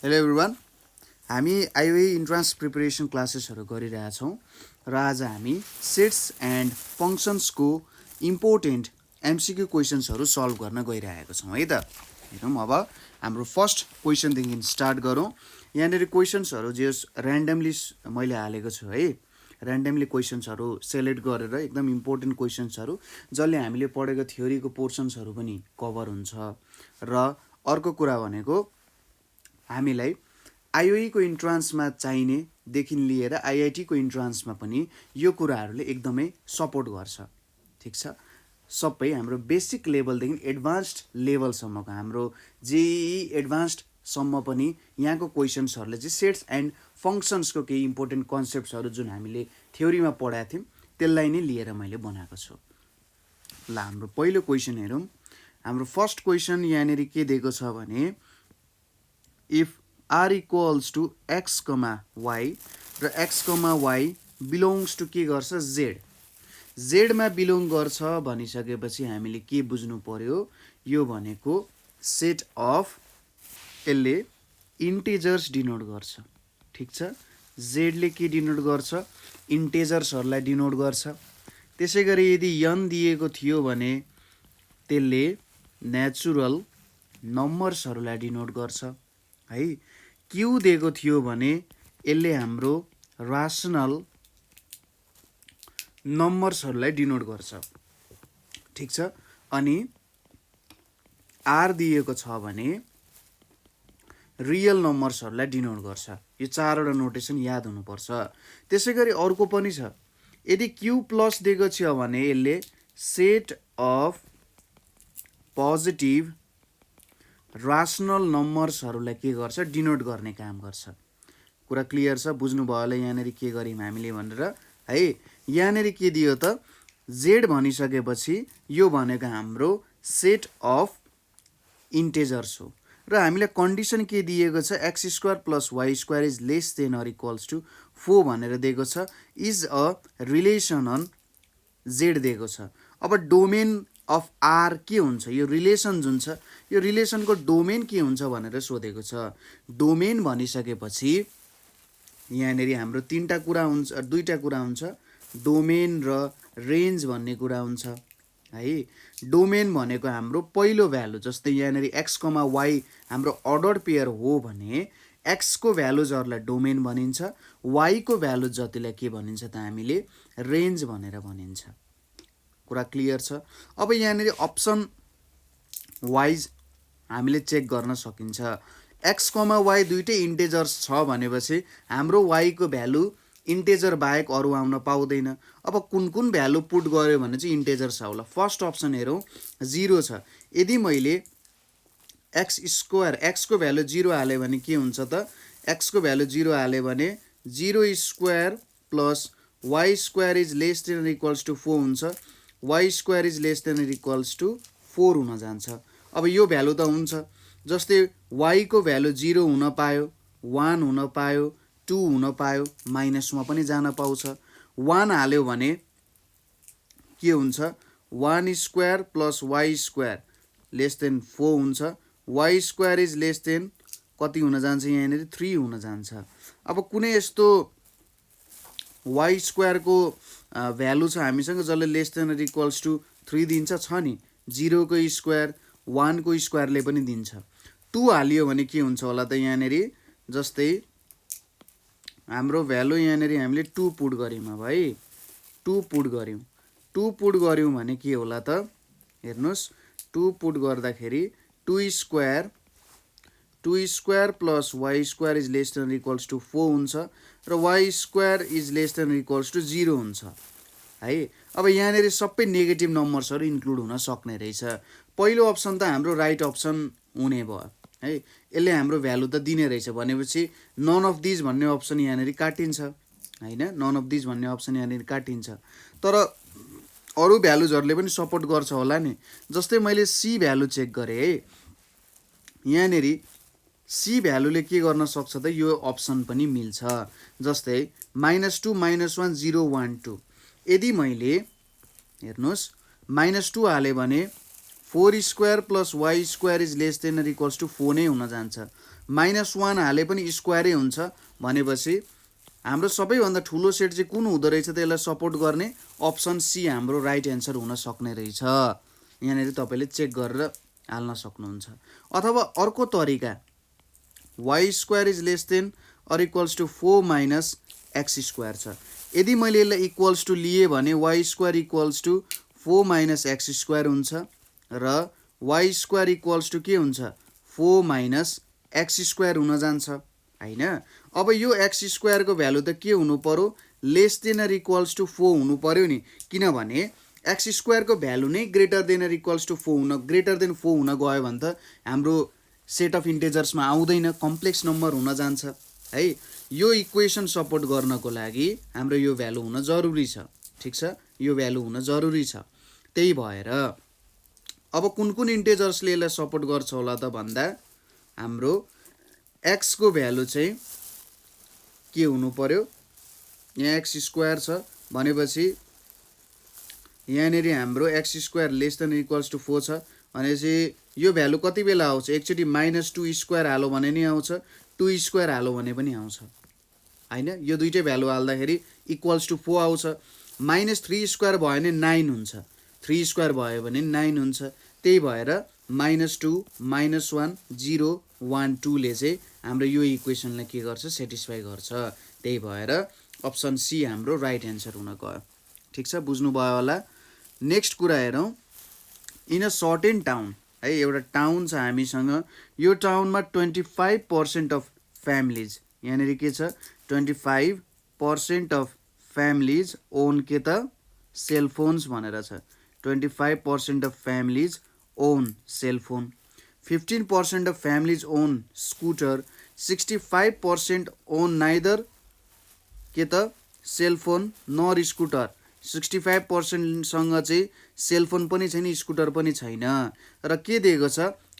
Hello everyone, हामी IOE entrance preparation क्लासेसहरू गरिरहेछौँ र आज हामी सेट्स एन्ड फङ्सन्सको इम्पोर्टेन्ट एमसिक्यू क्वेसन्सहरू सल्भ गर्न गइरहेको छौँ है त। हेरौँ अब हाम्रो फर्स्ट क्वेसनदेखि स्टार्ट गरौँ। यहाँनिर क्वेसन्सहरू जे ऱ्यान्डमली मैले हालेको छु है, ऱ्यान्डमली क्वेसन्सहरू सेलेक्ट गरेर एकदम इम्पोर्टेन्ट क्वेसन्सहरू जसले हामीले पढेको थ्योरीको पोर्सन्सहरू पनि कभर हुन्छ। र अर्को कुरा भनेको हामीलाई आइओईको इन्ट्रान्समा चाहिनेदेखि लिएर आइआइटीको इन्ट्रान्समा पनि यो कुराहरूले एकदमै सपोर्ट गर्छ। ठिक छ, सबै हाम्रो बेसिक लेभलदेखि एडभान्स्ड लेभलसम्मको हाम्रो जेइई एडभान्स्डसम्म पनि यहाँको क्वेसन्सहरूले चाहिँ सेट्स एन्ड फङ्सन्सको केही इम्पोर्टेन्ट कन्सेप्ट्सहरू जुन हामीले थ्योरीमा पढाएको थियौँ त्यसलाई नै लिएर मैले बनाएको छु। ल हाम्रो पहिलो क्वेसन हेरौँ। हाम्रो फर्स्ट क्वेसन यहाँनिर के दिएको छ भने if r equals to x, y र x, y belongs to के गर्छ z, z मा बिलोङ गर्छ भनिसकेपछि हामीले के बुझ्नु पर्यो, यो भनेको सेट अफ यसले इन्टेजर्स डिनोट गर्छ। ठिक छ, z ले के डिनोट गर्छ, इन्टेजर्सहरूलाई डिनोट गर्छ। त्यसै गरी यदि n दिएको थियो भने त्यसले नेचुरल नम्बर्सहरूलाई डिनोट गर्छ है। क्यू दिएको थियो भने यसले हाम्रो रासनल नम्बर्सहरूलाई डिनोट गर्छ। ठिक छ, अनि आर दिएको छ भने रियल नम्बर्सहरूलाई डिनोट गर्छ। यो चारवटा नोटेसन याद हुनुपर्छ। त्यसै गरी अर्को पनि छ, यदि क्यू प्लस दिएको छ भने यसले सेट अफ पोजिटिभ रासनल नम्बर्सहरूलाई के गर्छ, डिनोट गर्ने काम गर्छ। कुरा क्लियर छ, बुझ्नुभयो होला यहाँनिर के गर्यौँ हामीले भनेर है। यहाँनिर के दियो त, जेड भनिसकेपछि यो भनेको हाम्रो सेट अफ इन्टेजर्स हो र हामीलाई कन्डिसन के दिएको छ, x square plus y square is less than or equals to 4 भनेर दिएको छ। Is a relation on Z दिएको छ। अब डोमेन अफ आर के हुन्छ, यो रिलेसन जुन छ यो रिलेसनको डोमेन के हुन्छ भनेर सोधेको छ। डोमेन भनिसकेपछि यहाँनिर हाम्रो दुईवटा कुरा हुन्छ, डोमेन र रेन्ज भन्ने कुरा हुन्छ है। डोमेन भनेको हाम्रो पहिलो भ्यालु, जस्तै यहाँनिर एक्स, वाइ हाम्रो अर्डर पेयर हो भने एक्सको भ्यालुजहरूलाई डोमेन भनिन्छ, वाइको भ्यालु जतिलाई के भनिन्छ त हामीले रेन्ज भनेर भनिन्छ। कुरा क्लियर छ। अब यहाँनिर अप्सन वाइज हामीले चेक गर्न सकिन्छ। एक्स, वाइ दुइटै इन्टेजर्स छ भनेपछि हाम्रो वाइको भ्यालु इन्टेजर बाहेक अरू आउन पाउँदैन। अब कुन कुन भ्यालु पुट गर्यो भने चाहिँ इन्टेजर्स आउला। फर्स्ट अप्सन हेरौँ, 0 छ। यदि मैले एक्स स्क्वायर, एक्सको भ्यालु 0 हालेँ भने के हुन्छ त, एक्सको भ्यालु 0 हाल्यो भने 0 square plus y square is less than equals to 4 हुन्छ। Y square is less than equals to 4 हुन जान्छ। अब यो भ्यालु त हुन्छ, जस्तै वाइको भ्यालु 0 हुन पायो, 1 हुन पायो, 2 हुन पायो, माइनसमा पनि जान पाउँछ। 1 हाल्यो भने के हुन्छ, 1 square plus y square less then 4 हुन्छ। Y square is less then कति हुन जान्छ, यहाँनिर 3 हुन जान्छ। अब कुनै यस्तो वाइ स्क्वायरको भ्यालु छ हामीसँग जसले लेस देन इक्वल्स टु 3 दिन्छ, छ नि। 0 को स्क्वायर 1 को स्क्वायरले पनि दिन्छ। 2 हालियो भने के हुन्छ होला त, यहाँनिर जस्तै हाम्रो भ्यालु यहाँनिर हामीले 2 पुट गऱ्यौँ। अब है 2 पुट गऱ्यौँ, 2 पुट गऱ्यौँ भने के होला त, हेर्नुहोस् 2 पुट गर्दाखेरि 2 square plus y square is less than equals to 4 हुन्छ र y square is less than equals to 0 हुन्छ है। अब यहाँनिर सबै नेगेटिभ नम्बर्सहरू इन्क्लुड हुन सक्ने रहेछ। पहिलो अप्सन त हाम्रो राइट अप्सन हुने भयो है। यसले हाम्रो भ्यालु त दिने रहेछ भनेपछि नन अफ दिज भन्ने अप्सन यहाँनिर काटिन्छ होइन, नन अफ दिज भन्ने अप्सन यहाँनिर काटिन्छ। तर अरू भ्यालुजहरूले पनि सपोर्ट गर्छ होला नि। जस्तै मैले सी भ्यालु चेक गरेँ है, यहाँनिर सी भ्यालुले के गर्न सक्छ त, यो अप्सन पनि मिल्छ। जस्तै -2 -1 0 1 2, यदि मैले हेर्नुहोस् -2 हालेँ भने 4 square plus y square is less than equals to 4 नै हुन जान्छ। -1 हाले पनि स्क्वायरै हुन्छ भनेपछि हाम्रो सबैभन्दा ठुलो सेट चाहिँ कुन हुँदो रहेछ त यसलाई सपोर्ट गर्ने अप्सन सी हाम्रो राइट एन्सर हुन सक्ने रहेछ। यहाँनिर तपाईँले चेक गरेर हाल्न सक्नुहुन्छ। अथवा अर्को तरिका y square is less than or equals to 4 minus x square छ। यदि मैले यसलाई इक्वल्स टु लिएँ भने y square equals to 4 minus x square हुन्छ र वाई स्क्वायर इक्वल्स टु के हुन्छ 4 माइनस एक्स स्क्वायर हुन जान्छ हैन। अब यो एक्स स्क्वायरको भ्यालु त के हुनु पर्यो less than or equals to 4 हुनु पर्यो नि, किनभने एक्स स्क्वायरको भ्यालु नै greater than or equals to 4 हुन ग्रेटर देन 4 हुन गयो भने त हाम्रो सेट अफ इन्टिजर्समा आउँदैन, कम्प्लेक्स नम्बर हुन जान्छ है। यो इक्वेसन सपोर्ट गर्नको लागि हाम्रो यो भ्यालु हुन जरुरी छ, ठिक छ, यो भ्यालु हुन जरुरी छ। त्यही भएर अब कुन कुन इन्टिजर्सले यसलाई सपोर्ट गर्छ होला त भन्दा हाम्रो एक्स को भ्यालु चाहिँ के हुनु पर्यो, यहाँ एक्स स्क्वायर छ भनेपछि यहाँनिर हाम्रो x square less than equals to 4 छ भनेपछि यो भ्यालु कति बेला आउँछ, एकचोटि -2 स्क्वायर हालो भने नि आउँछ, 2 स्क्वायर हालो भने पनि आउँछ हैन। यो दुईटै भ्यालु हाल्दाखेरि इक्वल्स टु 4 आउँछ। -3 स्क्वायर भयो भने 9 हुन्छ, 3 स्क्वायर भयो भने 9 हुन्छ। त्यही भएर -2 -1 0 1 2 ले चाहिँ हाम्रो यो इक्वेसनलाई के गर्छ सेटिस्फाई गर्छ। त्यही भएर अप्सन सी हाम्रो राइट एन्सर हुन गयो। ठिक छ, बुझ्नुभयो होला। नेक्स्ट कुरा हेरौँ, इन अ सर्टेन टाउन है, एउटा टाउन छ हामीसँग, यो टाउनमा 25% अफ फ्यामिलीज, यहाँनिर के छ 25% अफ फ्यामिलीज ओन के त सेलफोन्स भनेर छ। 25% of families own cellphone, 15% of families own scooter, 65% own neither के त सेलफोन नर स्कुटर। 65% सँग चाहिँ सेलफोन पनि छैन स्कुटर पनि छैन र के दिएको छ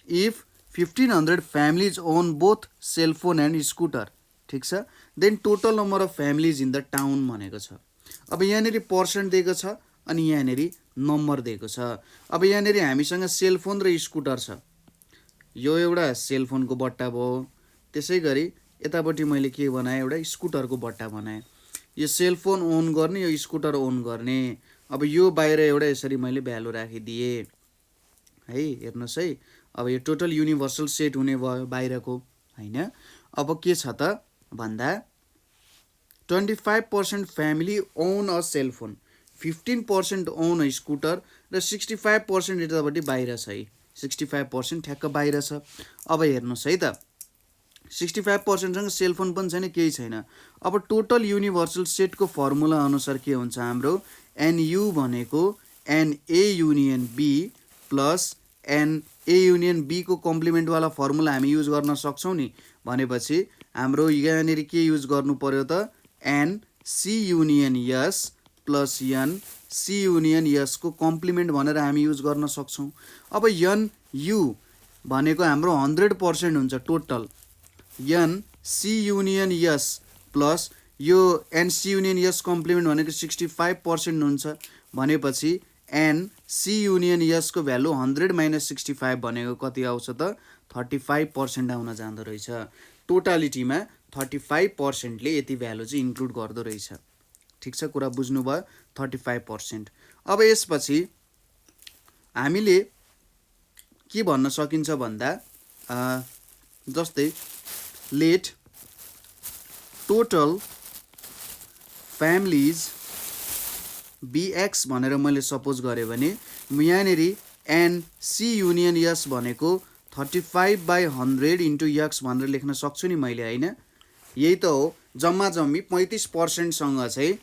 if 1500 families own both cellphone and scooter. ठिक छ, then total number of families in the town भनेको छ। अब यहाँनिर पर्सेन्ट दिएको छ अनि यहाँनिर नम्बर दिएको छ। अब यहाँनिर हामीसँग सेलफोन र स्कुटर छ, यो एउटा सेलफोनको बट्टा भयो, त्यसै गरी यतापट्टि मैले के बनाएँ एउटा स्कुटरको बट्टा बनाएँ। यो सेलफोन ओन गर्ने, यो स्कुटर ओन गर्ने। अब यो बाहिर एउटा यसरी मैले भ्यालु राखिदिएँ है, हेर्नुहोस् है। अब यो टोटल युनिभर्सल सेट हुने भयो बाहिरको हैन। अब के छ त भन्दा 25% family own a cellphone, 15% own a scooter र 65% यतापट्टि बाहिर छ है, 65% ठ्याक्क बाहिर छ। अब हेर्नुहोस् है त 65% सँग सेलफोन पनि छैन, केही छैन। अब टोटल युनिभर्सल सेटको फर्मुला अनुसार के हुन्छ हाम्रो एनयु भनेको n A union B plus n A union B को कम्प्लिमेन्टवाला फर्मुला हामी युज गर्न सक्छौँ नि। भनेपछि हाम्रो यहाँनिर के युज गर्नु पर्यो त an C union yes plus an C union यस को कम्प्लिमेन्ट भनेर हामी युज गर्न सक्छौँ। अब एन यु भनेको हाम्रो 100% हुन्छ total, an C union yes plus यो an C union yes complement भनेको 65% हुन्छ भनेपछि एन सी युनियन यस को भ्यालु 100 माइनस 65 भनेको कति आउँछ त 35% आउन जाँदो रहेछ। टोटालिटीमा 35% ले यति भ्यालु चाहिँ इन्क्लुड गर्दो रहेछ। ठिक छ, कुरा बुझ्नुभयो 35%। अब यसपछि हामीले के भन्न सकिन्छ भन्दा जस्तै लेट टोटल फ्यामिलीज बीएक्स भनेर मैले सपोज गरेँ भने यहाँनिर एन सी युनियन यस भनेको 35/100 इन्टु एक्स भनेर लेख्न सक्छु नि मैले हैन। यही त हो, जम्मा जम्मी 35% सँग चाहिँ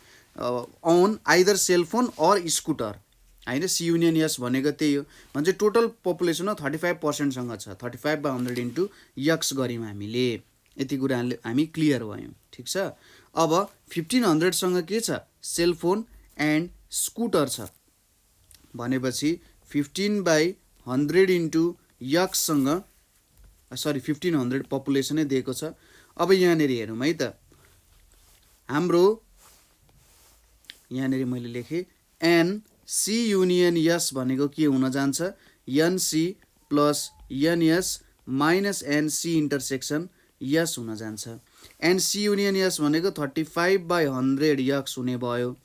own either cellphone or scooter हैन। सी युनियन यस भनेको त्यही हो, भने चाहिँ टोटल पपुलेसन 35% सँग छ। 35/100 इन्टु एक्स गऱ्यौँ हामीले, यति कुरा हामी क्लियर भयौँ। ठिक छ। अब 1500 सँग के छ सेलफोन एन्ड स्कुटर छ भनेपछि 15/100 इन्टु एक्ससँग सरी 1500 पपुलेसनै दिएको छ। अब यहाँनिर हेरौँ है त, हाम्रो यहाँनिर मैले लेखेँ एन सी युनियन यस भनेको के हुन जान्छ NC plus NS minus NC intersection S हुन जान्छ। एनसी युनियन यस भनेको 35/100 यक्स हुने भयो।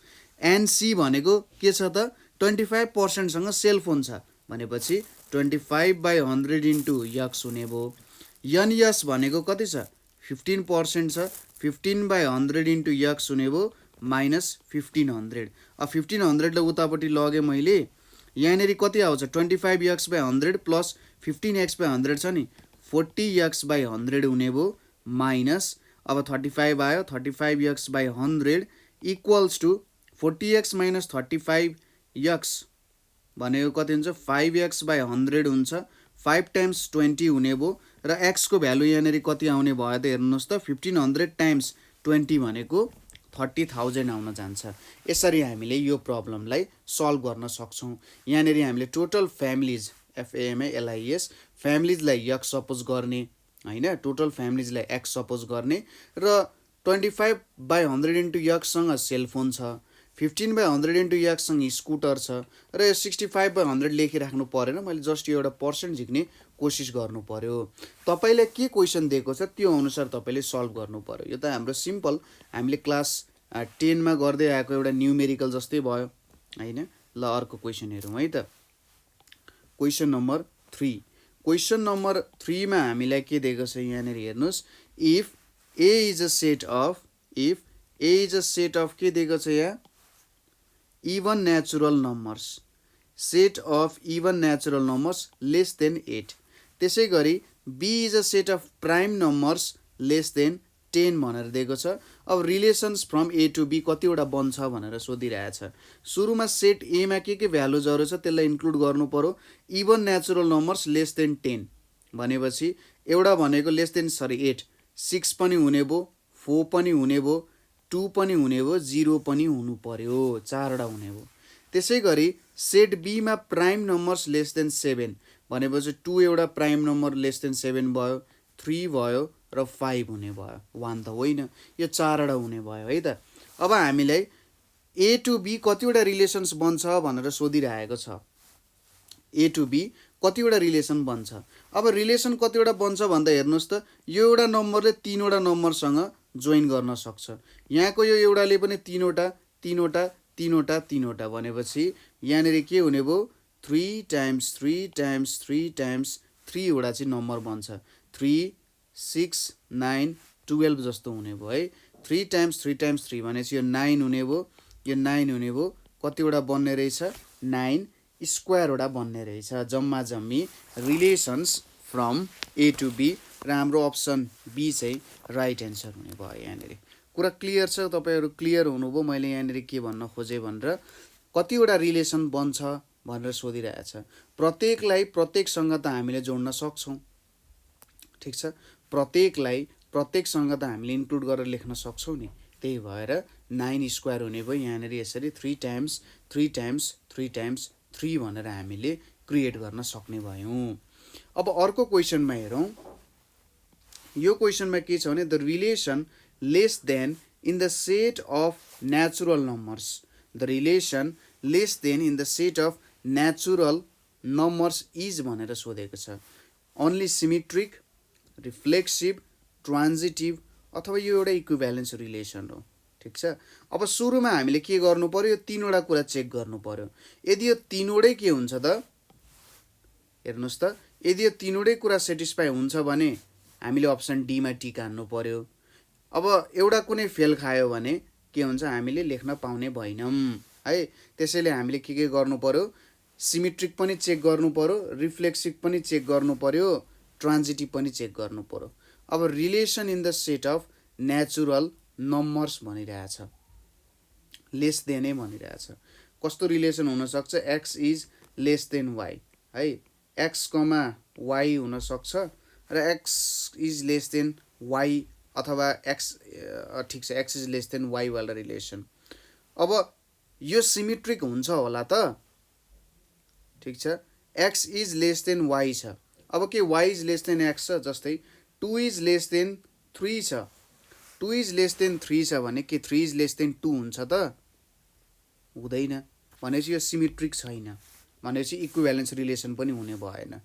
एनसी भनेको के छ त 25%सँग सेलफोन छ भनेपछि 25/100 इन्टु यक्स हुने भयो। एनयस भनेको कति छ 15% छ 15/100 इन्टु यक्स हुने भयो माइनस 1500। अब 1500लाई उतापट्टि लगेँ मैले यहाँनिर कति आउँछ 25x/100 प्लस 15x/100 छ नि 40x/100 हुने भयो माइनस अब 35 आयो 35x/100 equals to 40x minus 35x भनेको कति हुन्छ 5x/100 हुन्छ 5 टाइम्स 20 हुने भयो र x को भ्यालु यहाँनिर कति आउने भयो त हेर्नुहोस् त 1500 टाइम्स 20 भनेको 30,000 आउन जान्छ। यसरी हामीले यो प्रब्लमलाई सल्भ गर्न सक्छौँ। यहाँनिर हामीले total families FAMILIES फ्यामिलीजलाई x suppose गर्ने हैन टोटल फ्यामिलीजलाई x सपोज गर्ने र 25/100 इन्टु x सँग सेलफोन छ 15/100 इन्टु x सँग स्कुटर छ र यो 65/100 लेखिराख्नु परेन मैले जस्ट यो एउटा पर्सेन्ट झिक्ने कोसिस गर्नु पर्यो। तपाईले के क्वेसन दिएको छ त्यो अनुसार तपाईले सल्भ गर्नु पर्यो। यो त हाम्रो सिम्पल हामीले क्लास 10 मा गर्दै आएको एउटा न्युमेरिकल जस्तै भयो हैन। ल अर्को क्वेसन हेरौँ है त। क्वेसन नम्बर 3 क्वेसन नम्बर 3 मा हामीलाई के दिएको छ यहाँनिर हेर्नुस् if A is a set of के दिएको छ यहाँ even natural numbers set of even natural numbers less than 8 त्यसै गरी B is a set of prime numbers less than 10 भनेर दिएको छ। अब relations from A to B कतिवटा बन्छ भनेर सोधिरहेछ। सुरुमा सेट A मा के भ्यालुजहरु छ त्यसलाई इन्क्लुड गर्नु पर्यो। Even natural numbers less than 10 भनेपछि एउटा भनेको लेस देन 8 6 पनि हुने भो 4 पनि हुने भो 2 पनि हुने भो 0 पनि हुनु पर्यो 4 वटा हुने भो। त्यसै गरी सेट B मा प्राइम नम्बर्स लेस देन 7 भनेपछि 2 एउटा प्राइम नम्बर लेस देन 7 भयो 3 भयो र 5 हुने भयो 1 त होइन यो 4 वटा हुने भयो है त। अब हामीलाई A to B कतिवटा रिलेसन्स बन्छ भनेर सोधिरहेको छ। A to B कतिवटा रिलेसन बन्छ। अब रिलेसन कतिवटा बन्छ भन्दा हेर्नुस् त यो एउटा नम्बरले 3 वटा नम्बरसँग जोइन गर्न सक्छ। यहाँको यो एउटाले पनि 3 वटा 3 वटा 3 वटा 3 वटा भनेपछि यहाँनिर के हुने भो 3 टाइम्स 3 टाइम्स 3 टाइम्स 3 वटा चाहिँ नम्बर बन्छ 3 6 9 12 जस्तो हुने भो है। 3 टाइम्स 3 टाइम्स 3 भनेपछि यो 9 हुने भो यो 9 हुने भो कतिवटा बन्ने रहेछ 9 स्क्वायर वटा बन्ने रहेछ। जम्मा जम्मी relations from A to B र हाम्रो अप्सन B चाहिँ राइट एन्सर हुने भयो। यहाँनिर कुरा क्लियर छ तपाईहरु क्लियर हुनुभयो मैले यहाँनिर के भन्न खोजे भनेर कतिवटा रिलेसन बन्छ भनेर सोधिरहेछ। प्रत्येकलाई प्रत्येकसँग त हामीले जोड्न सक्छौं ठीक छ। प्रत्येकलाई प्रत्येकसँग त हामीले इन्क्लुड गरेर लेख्न सक्छौं नि त्यही भएर 9 स्क्वायर हुने भयो। यहाँनिर यसरी 3 टाइम्स 3 टाइम्स 3 टाइम्स 3 भनेर हामीले क्रिएट गर्न सक्ने भयौं। अब अर्को क्वेशनमा हेरौं। यो क्वेशनमा के छ भने the relation less then in the set of natural numbers the relation less then in the set of natural numbers is भनेर सोधेको छ। ओन्ली सिमेट्रिक रिफ्लेक्सिभ ट्रान्जिटिभ अथवा यो एउटा इक्विभ्यालेन्स रिलेसन हो ठीक छ। अब सुरुमा हामीले के गर्नु पर्यो यो तीनवटा कुरा चेक गर्नु पर्यो। यदि यो तीनवटै के हुन्छ त हेर्नुस् त यदि यो तीनवटै कुरा सेटिस्फाई हुन्छ भने हामीले अप्सन डी मा टिक हान्नु पर्यो। अब एउटा कुनै फेल खायो भने के हुन्छ हामीले लेख्न पाउने भएनौं है। त्यसैले हामीले के गर्नु पर्यो सिमेट्रिक पनि चेक गर्नु पर्यो रिफ्लेक्सिभ पनि चेक गर्नु पर्यो ट्रान्जिटिभ पनि चेक गर्नु पर्यो। अब relation in the set of natural numbers भनिरहेछ लेस देन नै भनिरहेछ। कस्तो रिलेसन हुन सक्छ x is less than y है x, y हुन सक्छ र x is less than y अथवा x ठीक छ x is less than y वाला रिलेसन। अब यो सिमेट्रिक हुन्छ होला त ठीक छ। x is less than y छ। अब के y is less than x छ जस्तै 2 इज लेस देन 3 छ 2 इज लेस देन 3 छ भने के 3 इज लेस देन 2 हुन्छ त हुँदैन भनेपछि यो सिमेट्रिक छैन भनेपछि इक्विभ्यालेन्स रिलेसन पनि हुने भएन।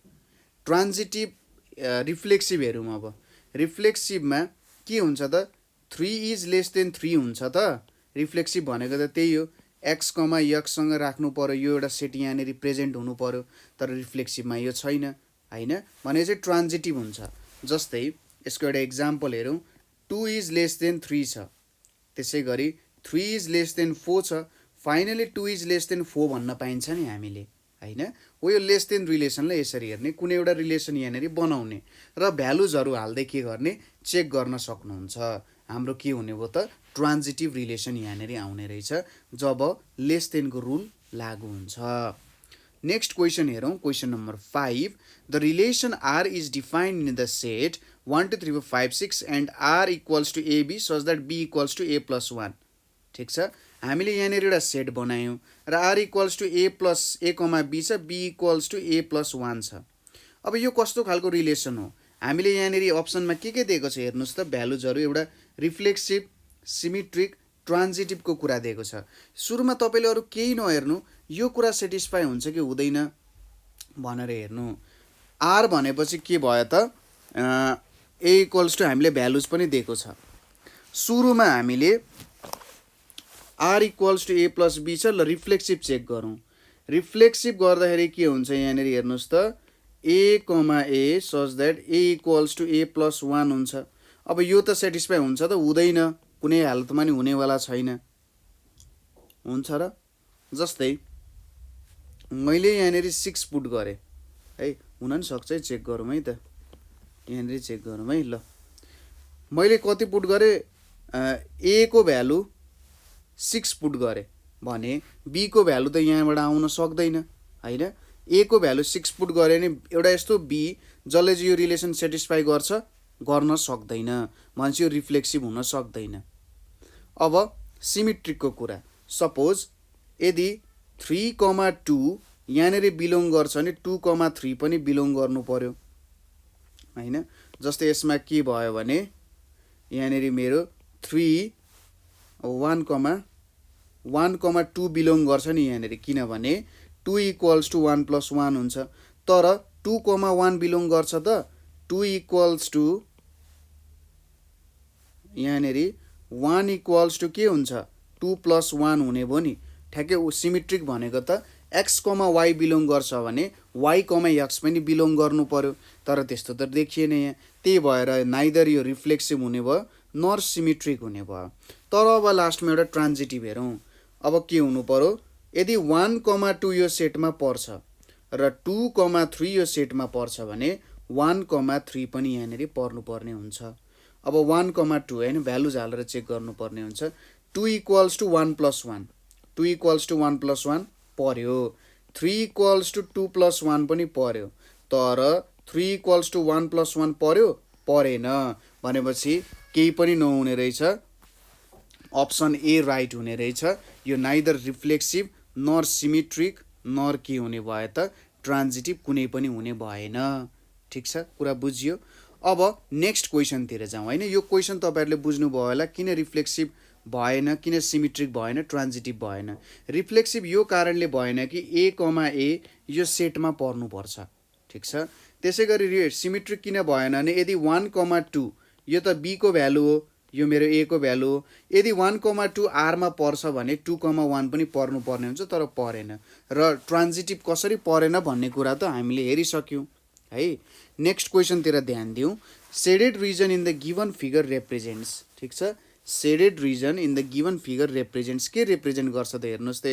ट्रान्जिटिभ रिफ्लेक्सिभ हेरौँ। अब रिफ्लेक्सिभमा के हुन्छ त 3 इज लेस देन 3 हुन्छ त। रिफ्लेक्सिभ भनेको त त्यही हो, एक्स कमा यक्ससँग राख्नु पर्यो, यो एउटा सेट यहाँनिर प्रेजेन्ट हुनु पर्यो। तर रिफ्लेक्सिभमा यो छैन होइन, भने चाहिँ ट्रान्जिटिभ हुन्छ। जस्तै यसको एउटा इक्जाम्पल हेरौँ, 2 इज लेस देन 3 छ, त्यसै गरी 3 इज लेस देन 4 छ। फाइनली 2 इज लेस देन 4 भन्न पाइन्छ नि हामीले होइन। हो यो लेस देन रिलेसनलाई यसरी हेर्ने, कुनै एउटा रिलेसन यहाँनिर बनाउने र भ्यालुजहरू हाल्दै के गर्ने चेक गर्न सक्नुहुन्छ। हाम्रो के हुने भयो त ट्रान्जिटिभ रिलेसन यहाँनिर आउने रहेछ जब लेस देनको रुल लागु हुन्छ। नेक्स्ट क्वेसन हेरौँ, question number 5। The relation R is defined in the set 1 2 3 4 5 6 and R equals to A B such that B equals to A plus 1। ठिक छ, हामीले यहाँनिर एउटा सेट बनायौँ र R equals to A plus A comma B छ, B equals to A plus 1 छ। अब यो कस्तो खालको रिलेसन हो, हामीले यहाँनिर अप्सनमा के दिएको छ हेर्नुहोस् त, भ्यालुजहरू एउटा रिफ्लेक्सिभ, सिमेट्रिक, ट्रान्जिटिभको कुरा दिएको छ। सुरुमा तपाईँले अरू केही नहेर्नु, यो कुरा सेटिस्फाई हुन्छ कि हुँदैन भनेर हेर्नु। आर भनेपछि के भयो त ए इक्वल्स टु हामीले भ्यालुज पनि दिएको छ। सुरुमा हामीले R equals to A plus B छ, ल रिफ्लेक्सिभ चेक गरौँ। रिफ्लेक्सिभ गर्दाखेरि के हुन्छ यहाँनिर हेर्नुहोस् त, A comma A such that A equals to A plus 1 हुन्छ। अब यो त सेटिस्फाई हुन्छ त हुँदैन, कुनै हालतमा नि हुनेवाला छैन, हुन्छ र। जस्तै मैले यहाँनिर 6 पुट गरेँ है, हुन नि सक्छ है, चेक गरौँ है त, यहाँनिर चेक गरौँ है। ल मैले कति पुट गरेँ, ए को भ्यालु 6 पुट गरेँ भने बी को भ्यालु त यहाँबाट आउन सक्दैन होइन। ए को भ्यालु 6 पुट गऱ्यो भने एउटा यस्तो बी जसले चाहिँ यो रिलेसन सेटिस्फाई गर्न सक्दैन, भनेपछि यो रिफ्लेक्सिभ हुन सक्दैन। अब सिमेट्रिकको कुरा, सपोज यदि 3,2 यहाँनिर बिलोङ गर्छ भने 2,3 पनि बिलोङ गर्नु पर्यो होइन। जस्तै यसमा के भयो भने यहाँनिर मेरो 3 1,2 बिलोङ गर्छ नि यहाँनिर, किनभने 2 इक्वल्स टु 1 प्लस 1 हुन्छ। तर 2,1 बिलोङ गर्छ त 2 इक्वल्स टु यहाँनिर 1 इक्वल्स टु के हुन्छ 2 प्लस 1 हुने भयो नि। ठ्याक्कै सिमेट्रिक भनेको त एक्स कमा वाइ बिलोङ गर्छ भने वाइ कमा एक्स पनि बिलोङ गर्नु पर्यो, तर त्यस्तो त देखिएन यहाँ। त्यही भएर नाइदर यो रिफ्लेक्सिभ हुने भयो नर सिमेट्रिक हुने भयो। तर अब लास्टमा एउटा ट्रान्जिटिभ हेरौँ। अब के हुनु पर्यो, यदि 1,2 यो सेटमा पर्छ र 2,3 यो सेटमा पर्छ भने 1,3 पनि यहाँनिर पर्नुपर्ने हुन्छ। अब 1,2 होइन, भ्यालुज हालेर चेक गर्नुपर्ने हुन्छ। 2 equals to 1 plus 1, 2 equals to 1 plus 1 पर्यो। 3 इक्वल्स टु 2 प्लस 1 पनि पर्यो, तर 3 इक्वल्स टु 1 प्लस 1 पर्यो परेन, भनेपछि केही पनि नहुने रहेछ, अप्सन ए राइट हुने रहेछ। यो नाइदर रिफ्लेक्सिभ नर सिमेट्रिक नर के हुने भयो त ट्रान्जिटिभ कुनै पनि हुने भएन। ठिक छ, कुरा बुझियो। अब नेक्स्ट क्वेसनतिर जाउँ होइन। यो क्वेसन तपाईँहरूले बुझ्नुभयो होला, किन रिफ्लेक्सिभ भएन, किन सिमेट्रिक भएन, ट्रान्जिटिभ भएन। रिफ्लेक्सिभ यो कारणले भएन कि ए कमा ए यो सेटमा पर्नुपर्छ। ठिक छ, त्यसै गरी सिमेट्रिक किन भएन भने यदि 1,2 यो त बी को भ्यालु हो, यो मेरो ए को भ्यालु हो। यदि 1,2 आरमा पर्छ भने 2,1 पनि पर्नुपर्ने हुन्छ, तर परेन। र ट्रान्जिटिभ कसरी परेन भन्ने कुरा त हामीले हेरिसक्यौँ है। नेक्स्ट क्वेसनतिर ध्यान दिउँ। Shaded region in the given figure represents. ठिक छ, shaded region in the given figure represents के रिप्रेजेन्ट गर्छ त हेर्नुहोस् त,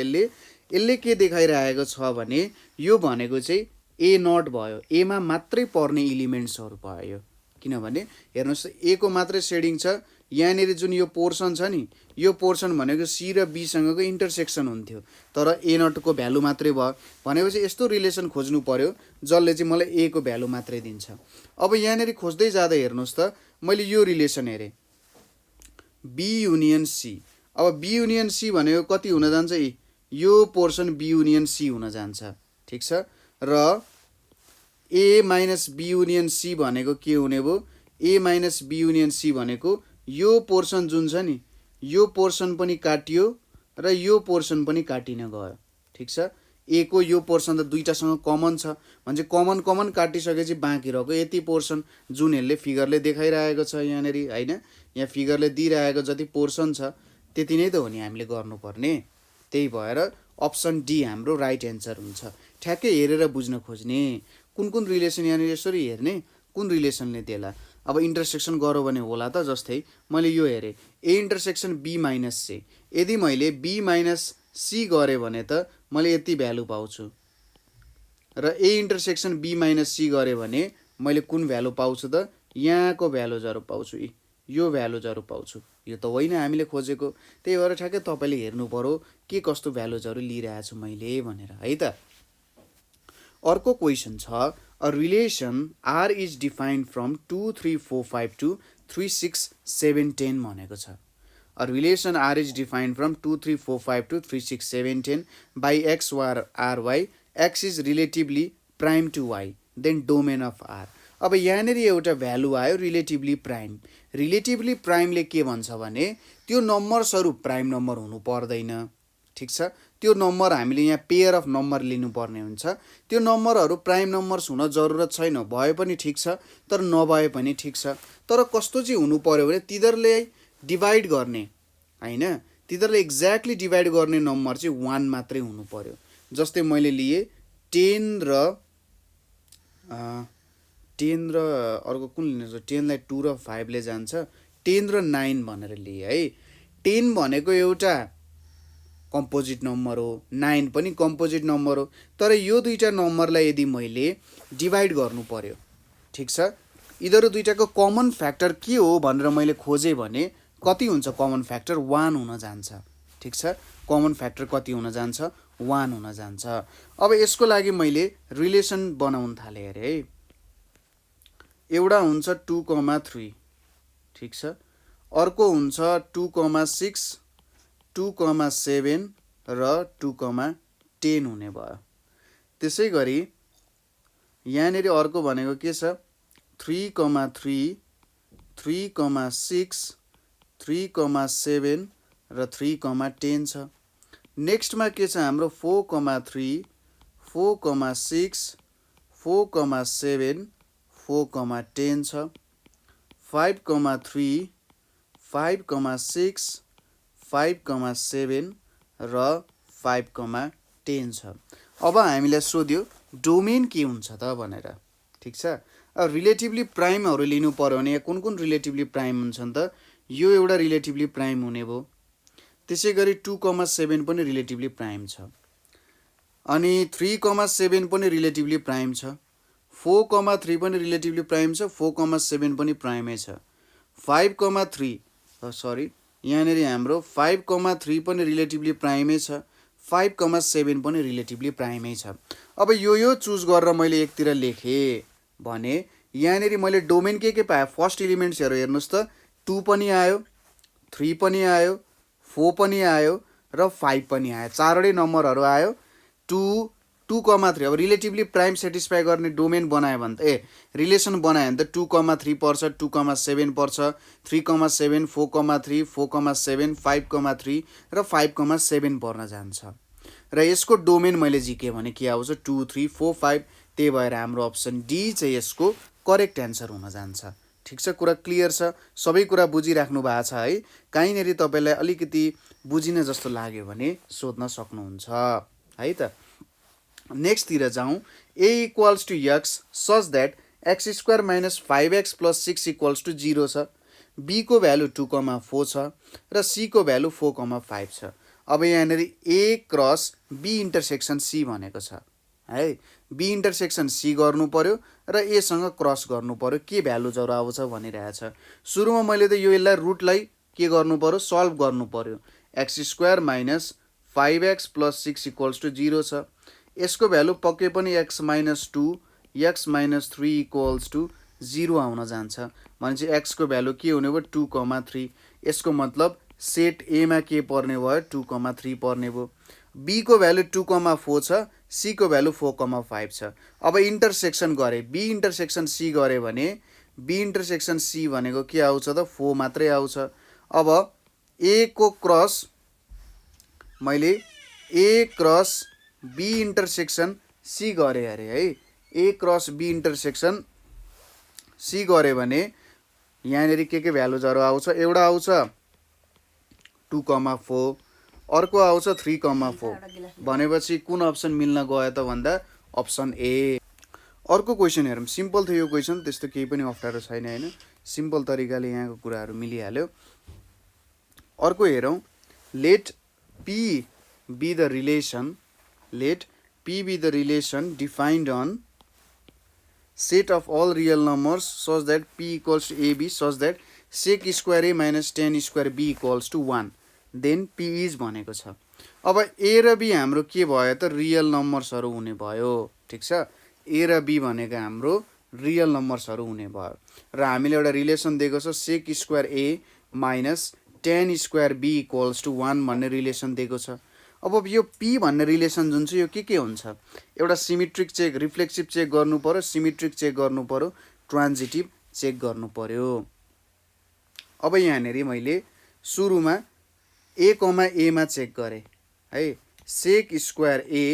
यसले के देखाइरहेको छ भने यो भनेको चाहिँ ए नट भयो, एमा मात्रै पर्ने इलिमेन्ट्सहरू भयो। किनभने हेर्नुहोस् त ए को मात्रै सेडिङ छ, यहाँनिर जुन यो पोर्सन छ नि, यो पोर्सन भनेको सी र बीसँगको इन्टरसेक्सन हुन्थ्यो, तर ए नटको भ्यालु मात्रै भयो। भनेपछि यस्तो रिलेसन खोज्नु पर्यो जसले चाहिँ मलाई ए को भ्यालु मात्रै दिन्छ। अब यहाँनिर खोज्दै जाँदा हेर्नुहोस् त, मैले यो रिलेसन हेरेँ बी युनियन सी। अब बी युनियन सी भनेको कति हुन जान्छ, यो पोर्सन बी युनियन सी हुन जान्छ। ठिक छ, र ए माइनस बी युनियन सी भनेको के हुने भयो, ए माइनस बी युनियन सी भनेको यो पोर्सन जुन छ नि, यो पोर्सन पनि काटियो र यो पोर्सन पनि काटिन गयो। ठिक छ, ए को यो पोर्सन त दुईटासँग कमन छ भने कमन काटिसकेपछि बाँकी रहेको यति पोर्सन जुन यसले फिगरले देखाइरहेको छ यहाँनिर होइन, यहाँ फिगरले दिइरहेको जति पोर्सन छ त्यति नै त हो नि हामीले गर्नुपर्ने। त्यही भएर अप्सन डी हाम्रो राइट एन्सर हुन्छ। ठ्याक्कै हेरेर बुझ्न खोज्ने, कुन कुन रिलेसन यहाँनिर यसरी हेर्ने, कुन रिलेसनले त्यसलाई अब इन्टरसेक्सन गरौँ भने होला त। जस्तै मैले यो हेरेँ A intersection B minus C, यदि मैले बी माइनस सी गरेँ भने त मैले यति भ्यालु पाउँछु र A intersection B minus C गरेँ भने मैले कुन भ्यालु पाउँछु त, यहाँको भ्यालुजहरू पाउँछु, यो भ्यालुजहरू पाउँछु। यो त होइन हामीले खोजेको। त्यही भएर ठ्याक्कै तपाईँले हेर्नु पऱ्यो के कस्तो भ्यालुजहरू लिइरहेको छु मैले भनेर है त। अर्को क्वेसन छ a relation R is defined from 2 3 4 5 to 3 6 7 10 भनेको छ। A relation R is defined from 2 3 4 5 to 3 6 7 10 by x R y, x is relatively prime to y, then domain of R. अब यहाँनिर एउटा भ्यालु आयो रिलेटिभली प्राइम। रिलेटिभली प्राइमले के भन्छ भने त्यो नम्बर्सहरू प्राइम नम्बर हुनु पर्दैन, ठिक छ। त्यो नम्बर हामीले यहाँ पेयर अफ नम्बर लिनुपर्ने हुन्छ। त्यो नम्बरहरू प्राइम नम्बर्स हुन जरुरत छैन, भए पनि ठिक छ तर नभए पनि ठिक छ। तर कस्तो चाहिँ हुनु पर्यो भने तिनीहरूले डिभाइड गर्ने होइन, तिनीहरूले एक्ज्याक्टली डिभाइड गर्ने नम्बर चाहिँ 1 मात्रै हुनु पर्यो। जस्तै मैले लिएँ 10 र अर्को कुन लिनु छ, 10 लाई 2 र 5 ले जान्छ, 10 र 9 भनेर लिएँ है। 10 भनेको एउटा कम्पोजिट नम्बर हो, 9 पनि कम्पोजिट नम्बर हो। तर यो दुईटा नम्बरलाई यदि मैले डिभाइड गर्नु पर्यो, ठिक छ, यिनीहरू दुईटाको कमन फ्याक्टर के हो भनेर मैले खोजेँ भने कति हुन्छ कमन फ्याक्टर, 1 हुन जान्छ, ठिक छ। कमन फ्याक्टर कति हुन जान्छ, 1 हुन जान्छ। अब यसको लागि मैले रिलेसन बनाउन थालेँ अरे है। एउटा हुन्छ 2,3, ठिक छ, अर्को हुन्छ 2,6 2,7 र 2,10 हुने भयो। त्यसै गरी यहाँनिर अर्को भनेको के छ 3,3 3,6 3,7 र 3,10 छ। नेक्स्टमा के छ हाम्रो 4,3 4,6 4,7 4,10 छ। 5,3 5,6 5,7 र 5,10 छ। अब हामीलाई सोध्यो डोमेन के हुन्छ त भनेर, ठिक छ। अब रिलेटिभली प्राइमहरू लिनु पर्यो भने कुन कुन रिलेटिभली प्राइम हुन्छन् त, यो एउटा रिलेटिभली प्राइम हुने भयो। त्यसै गरी 2,7 पनि रिलेटिभली प्राइम छ, अनि 3,7 पनि रिलेटिभली प्राइम छ, 4,3 पनि रिलेटिभली प्राइम छ, 4,7 पनि प्राइमै छ। 5,3 सरी यहाँनिर हाम्रो 5,3 पनि रिलेटिभली प्राइमै छ, 5,7 पनि रिलेटिभली प्राइमै छ। अब यो चुज गरेर मैले एकतिर लेखेँ भने यहाँनिर मैले डोमेन के पाएँ, फर्स्ट इलिमेन्ट्सहरू हेर्नुहोस् त 2 पनि आयो, 3 पनि आयो, 4 पनि आयो र 5 पनि आयो, चारवटै नम्बरहरू आयो। 2,3 अब रिलेटिभली प्राइम सेटिस्फाई गर्ने डोमेन बनायो भने त रिलेसन बनायो भने त 2,3 पर्छ, 2,7 पर्छ, 3,7 4,3 4,7 5,3 र 5,7 पर्न जान्छ। र यसको डोमेन मैले झिकेँ भने के आउँछ 2 3 4 5। त्यही भएर हाम्रो अप्सन डी चाहिँ यसको करेक्ट एन्सर हुन जान्छ। ठिक छ, कुरा क्लियर छ, सबै कुरा बुझिराख्नु भएको छ है। कहीँनिर तपाईँलाई अलिकति बुझिन जस्तो लाग्यो भने सोध्न सक्नुहुन्छ है त। नेक्स्टतिर जाउँ। A equals to X such that X square minus 5x plus 6 equals to 0 छ। बी को भ्यालु 2,4 छ र सी को भ्यालु 4,5 छ। अब यहाँनिर A cross B intersection C भनेको छ है। बी इन्टरसेक्सन सी गर्नु पर्यो र एसँग क्रस गर्नु पर्यो, के भ्यालुजहरू आउँछ भनिरहेछ। सुरुमा मैले त यसलाई रुटलाई के गर्नु पर्यो, सल्भ गर्नु पर्यो। X square minus 5x plus 6 equals to 0 छ। यसको भ्यालु पक्कै पनि x minus 2 x minus 3 equals to 0 आउन जान्छ। भनेपछि x को भ्यालु के हुने भयो 2,3। यसको मतलब सेट एमा के पर्ने भयो 2,3 पर्ने भयो। बी को भ्यालु 2,4 छ, सी को भ्यालु 4,5 छ। अब इन्टरसेक्सन गरे, बी इन्टरसेक्सन सी गरे भने बी इन्टरसेक्सन सी भनेको के आउँछ त 4 मात्रै आउँछ। अब ए को क्रस मैले A cross B intersection C गरे अरे है, A cross B intersection C गरे भने यहाँनिर के भ्यालुजहरू आउँछ, एउटा आउँछ 2,4, अर्को आउँछ 3,4 भनेपछि कुन अप्सन मिल्न गयो त भन्दा अप्सन ए। अर्को क्वेसन हेरौँ, सिम्पल थियो यो क्वेसन, त्यस्तो केही पनि अप्ठ्यारो छैन हैन, सिम्पल तरिकाले यहाँको कुराहरू मिलिहाल्यो। अर्को हेरौँ, let P be the relation, let P be the relation defined on set of all real numbers such that p equals to ab such that sec square a minus tan square b equals to 1 then p is भनेको छ। अब a र b हाम्रो के भयो त real नम्बर्सहरू हुने भयो, ठिक छ, a र b भनेको हाम्रो रियल नम्बर्सहरू हुने भयो र हामीले एउटा रिलेसन दिएको छ sec square a minus tan square b equals to 1 भन्ने रिलेसन दिएको छ। अब यो p भन्ने रिलेसन जुन चाहिँ यो के हुन्छ, एउटा सिमेट्रिक चेक, रिफ्लेक्सिभ चेक गर्नु पर्यो, सिमेट्रिक चेक गर्नु पर्यो, ट्रान्जिटिभ चेक गर्नु पर्यो। अब यहाँनिर मैले सुरुमा a, a मा चेक गरेँ है, sec square a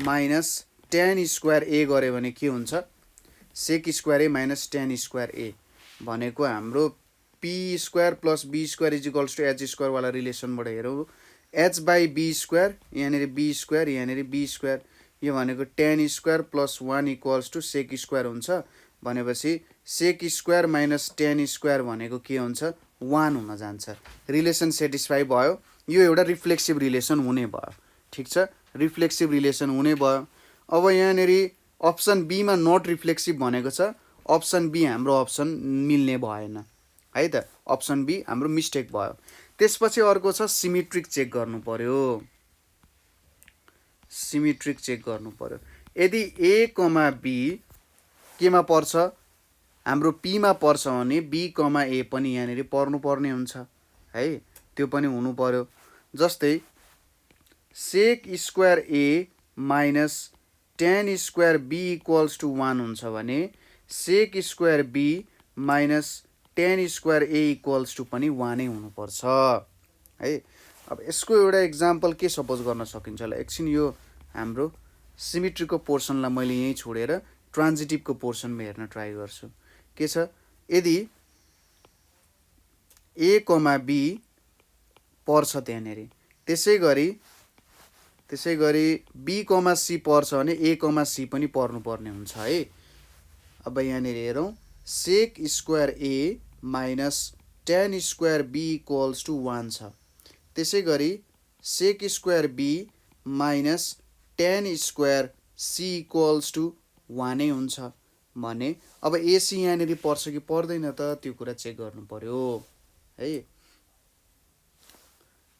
minus tan square a गरे भने के हुन्छ, sec square a minus tan square a भनेको हाम्रो p square plus b square is equals to h square वाला रिलेसनबाट हेरौँ, h बाई बी स्क्वायर, यहाँनिर बी स्क्वायर, यहाँनिर बी स्क्वायर, यो भनेको tan square plus 1 equals to sec square हुन्छ भनेपछि sec square minus tan square भनेको के हुन्छ, 1 हुन जान्छ। रिलेसन सेटिस्फाई भयो, यो एउटा रिफ्लेक्सिभ रिलेसन हुने भयो, ठिक छ, रिफ्लेक्सिभ रिलेसन हुने भयो। अब यहाँनिर अप्सन बीमा नट रिफ्लेक्सिभ भनेको छ, अप्सन बी हाम्रो अप्सन मिल्ने भएन है त, अप्सन बी हाम्रो मिस्टेक भयो। त्यसपछि अर्को छ सिमेट्रिक चेक गर्नु पर्यो, सिमेट्रिक चेक गर्नु पर्यो। यदि a, b केमा पर्छ, हाम्रो p मा पर्छ भने b, a पनि यहाँनिर पर्नुपर्ने हुन्छ है, त्यो पनि हुनु पर्यो। जस्तै sec square a minus tan square b equals to 1 हुन्छ भने sec square b minus tan square a equals to पनि 1 नै हुनुपर्छ है। अब यसको एउटा इक्जाम्पल के सपोज गर्न सकिन्छ होला, एकछिन यो हाम्रो सिमेट्रीको पोर्सनलाई मैले यहीँ छोडेर ट्रान्जिटिभको पोर्सनमा हेर्न ट्राई गर्छु। के छ, यदि a, b पर्छ त्यहाँनिर, त्यसै गरी b, c पर्छ भने a, c पनि पर्नुपर्ने हुन्छ है। अब यहाँनिर हेरौँ, sec square a minus tan square b equals to 1 छ, त्यसै गरी sec square b minus tan square c equals to 1 नै हुन्छ भने अब ac यहाँनिर पर्छ कि पर्दैन त, त्यो कुरा चेक गर्नु पर्यो है।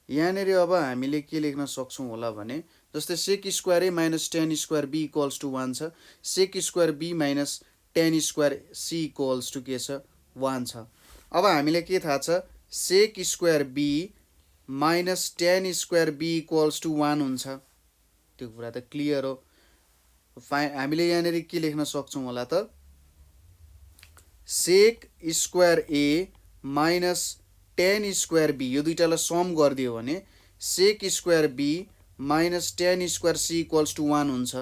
यहाँनिर अब हामीले के लेख्न सक्छौँ होला भने, जस्तै sec square a minus tan square b equals to 1 छ, sec square b minus tan square c equals to के छ, 1 छ। अब हामीले के थाहा छ, sec square b minus tan square b equals to 1 हुन्छ, त्यो कुरा त क्लियर हो। हामीले यहाँनिर के लेख्न सक्छौँ होला त, sec square a minus tan square b, यो दुईटालाई सम गरिदियो भने sec square b minus tan square c equals to 1 हुन्छ।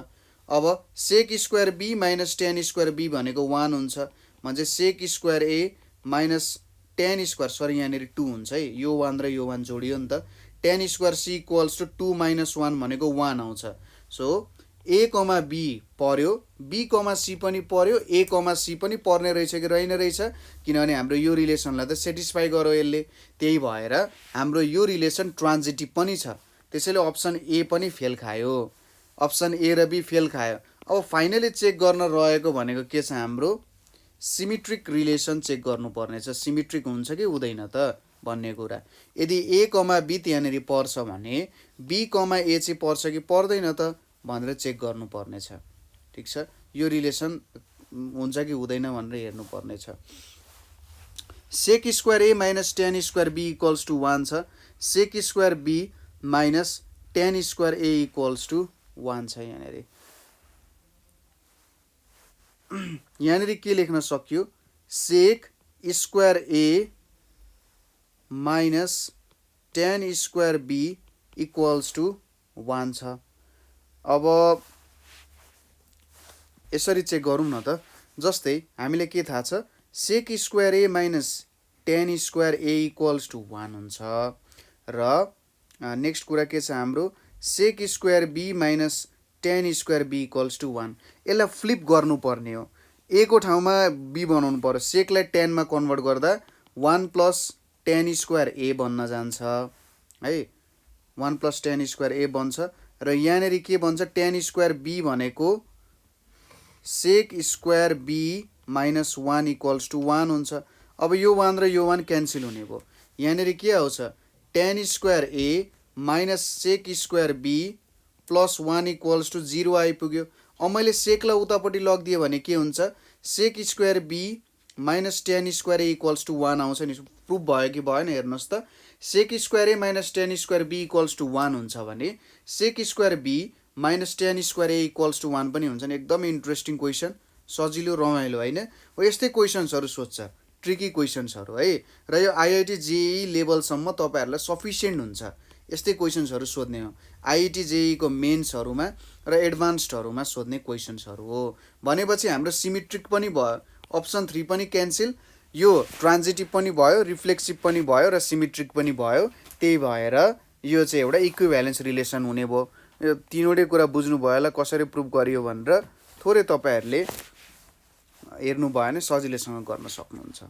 अब sec square b minus tan square b भनेको 1 हुन्छ भने sec square a minus tan square, sorry यहाँनिर 2 हुन्छ है, यो 1 र यो 1 जोडियो नि त, tan square c equals to 2 minus 1 भनेको 1 आउँछ। सो a, b पर्यो, b, c पनि पर्यो, a, c पनि पर्ने रहेछ कि रहेन रहेछ, किनभने हाम्रो यो रिलेसनलाई त सेटिस्फाई गर्यो यसले, त्यही भएर हाम्रो यो रिलेसन ट्रान्जिटिभ पनि छ, त्यसैले अप्सन ए पनि फेल खायो, अप्सन ए र बी फेल खायो। अब फाइनली चेक गर्न रहेको भनेको के छ, हाम्रो सिमेट्रिक रिलेसन चेक गर्नुपर्ने छ, सिमेट्रिक हुन्छ कि हुँदैन त भन्ने कुरा। यदि a, b त्यहाँनिर पर्छ भने b, a चाहिँ पर्छ कि पर्दैन त भनेर चेक गर्नुपर्ने छ, ठिक छ, यो रिलेसन हुन्छ कि हुँदैन भनेर हेर्नुपर्ने छ। Sec square a minus tan square b equals to 1 छ, sec square b minus tan square a equals to 1 छ। यहाँनिर के लेख्न सक्यो, sec square a minus tan square b equals to 1 छ। अब यसरी चेक गरौँ न त। जस्तै हामीले के थाहा छ, sec square a minus tan square a equals to 1 हुन्छ र नेक्स्ट कुरा के छ हाम्रो, sec square b minus tan square b equals to 1। यसलाई फ्लिप गर्नुपर्ने हो, ए को ठाउँमा बी बनाउनु पर्यो। सेकलाई 10 मा कन्भर्ट गर्दा 1 प्लस टेन स्क्वायर ए बन्न जान्छ है, 1 प्लस टेन स्क्वायर ए बन्छ र यहाँनिर के बन्छ, टेन स्क्वायर बी भनेको sec square b minus 1 equals to 1 हुन्छ। अब यो 1 र यो 1 क्यान्सल हुने भयो, यहाँनिर के आउँछ, tan square a minus sec square b plus 1 equals to 0 आइपुग्यो। अब मैले सेकलाई उतापट्टि लगिदिएँ भने के हुन्छ, sec square b minus tan square a equals to 1 आउँछ नि। प्रुफ भयो कि भएन हेर्नुहोस् त। Sec square a minus tan square b equals to 1 हुन्छ भने sec square b minus tan square a equals to 1 पनि हुन्छ नि। एकदम इन्ट्रेस्टिङ क्वेसन, सजिलो रमाइलो होइन हो। यस्तै क्वेसन्सहरू सोध्छ, ट्रिकी क्वेसन्सहरू है। र यो आइआइटी जेई लेभलसम्म तपाईँहरूलाई सफिसियन्ट हुन्छ यस्तै क्वेसन्सहरू सोध्ने हो। आइआइटी जेईको मेन्सहरूमा र एडभान्स्डहरूमा सोध्ने क्वेसन्सहरू हो भनेपछि हाम्रो सिमेट्रिक पनि भयो, अप्सन 3 पनि क्यान्सल, यो ट्रान्जिटिभ पनि भयो, रिफ्लेक्सिभ पनि भयो र सिमेट्रिक पनि भयो। त्यही भएर यो चाहिँ एउटा इक्विभ्यालेन्स रिलेसन हुने भयो। यो तीनवटै कुरा बुझ्नुभयो होला कसरी प्रुभ गरियो भनेर, थोरै तपाईँहरूले हेर्नु भयो भने सजिलैसँग गर्न सक्नुहुन्छ।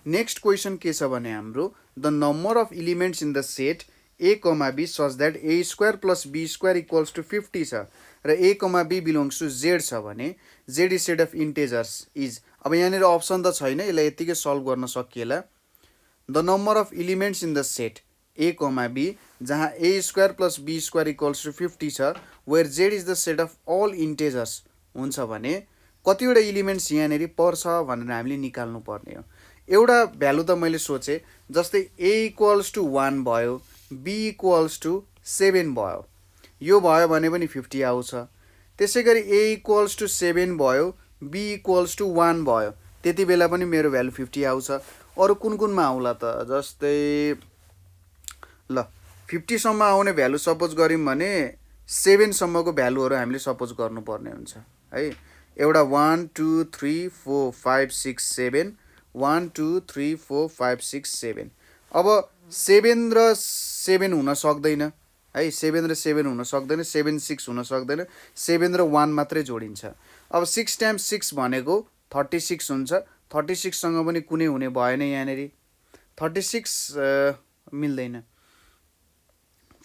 नेक्स्ट क्वेसन के छ भने हाम्रो, the number of elements in the set A comma B such that A square plus B square equals to 50 छ र A comma B belongs to Z छ भने Z is set of integers is. अब यहाँनिर option त छैन, यसलाई यत्तिकै सल्भ गर्न सकिएला। The number of elements in the set A comma B जहाँ A square plus B square equals to 50 छ, where Z is the set of all integers हुन्छ भने कतिवटा इलिमेन्ट्स यहाँनिर पर्छ भनेर हामीले निकाल्नु पर्ने हो। एउटा भ्यालु त मैले सोचेँ, जस्तै ए इक्वल्स टु 1 भयो, बी इक्वल्स टु 7 भयो, यो भयो भने पनि 50 आउँछ। त्यसै गरी ए इक्वल्स टु 7 भयो, बी इक्वल्स टु 1 भयो, त्यति बेला पनि मेरो भ्यालु 50 आउँछ। अरू कुन कुनमा आउला त, जस्तै ल 50 सम्म आउने भ्यालु सपोज गऱ्यौँ भने 7 सम्मको भ्यालुहरू हामीले सपोज गर्नुपर्ने हुन्छ है। एउटा 1 2 3 4 5 6 7, 1 2 3 4 5 6 7। अब 7 र 7 हुन सक्दैन है, 7 र 7 हुन सक्दैन, 7 6 हुन सक्दैन, 7 र 1 मात्रै जोडिन्छ। अब 6 टाइम्स 6 भनेको 36 हुन्छ, 36 सँग पनि कुनै हुने भएन यहाँनिर, 36 मिल्दैन।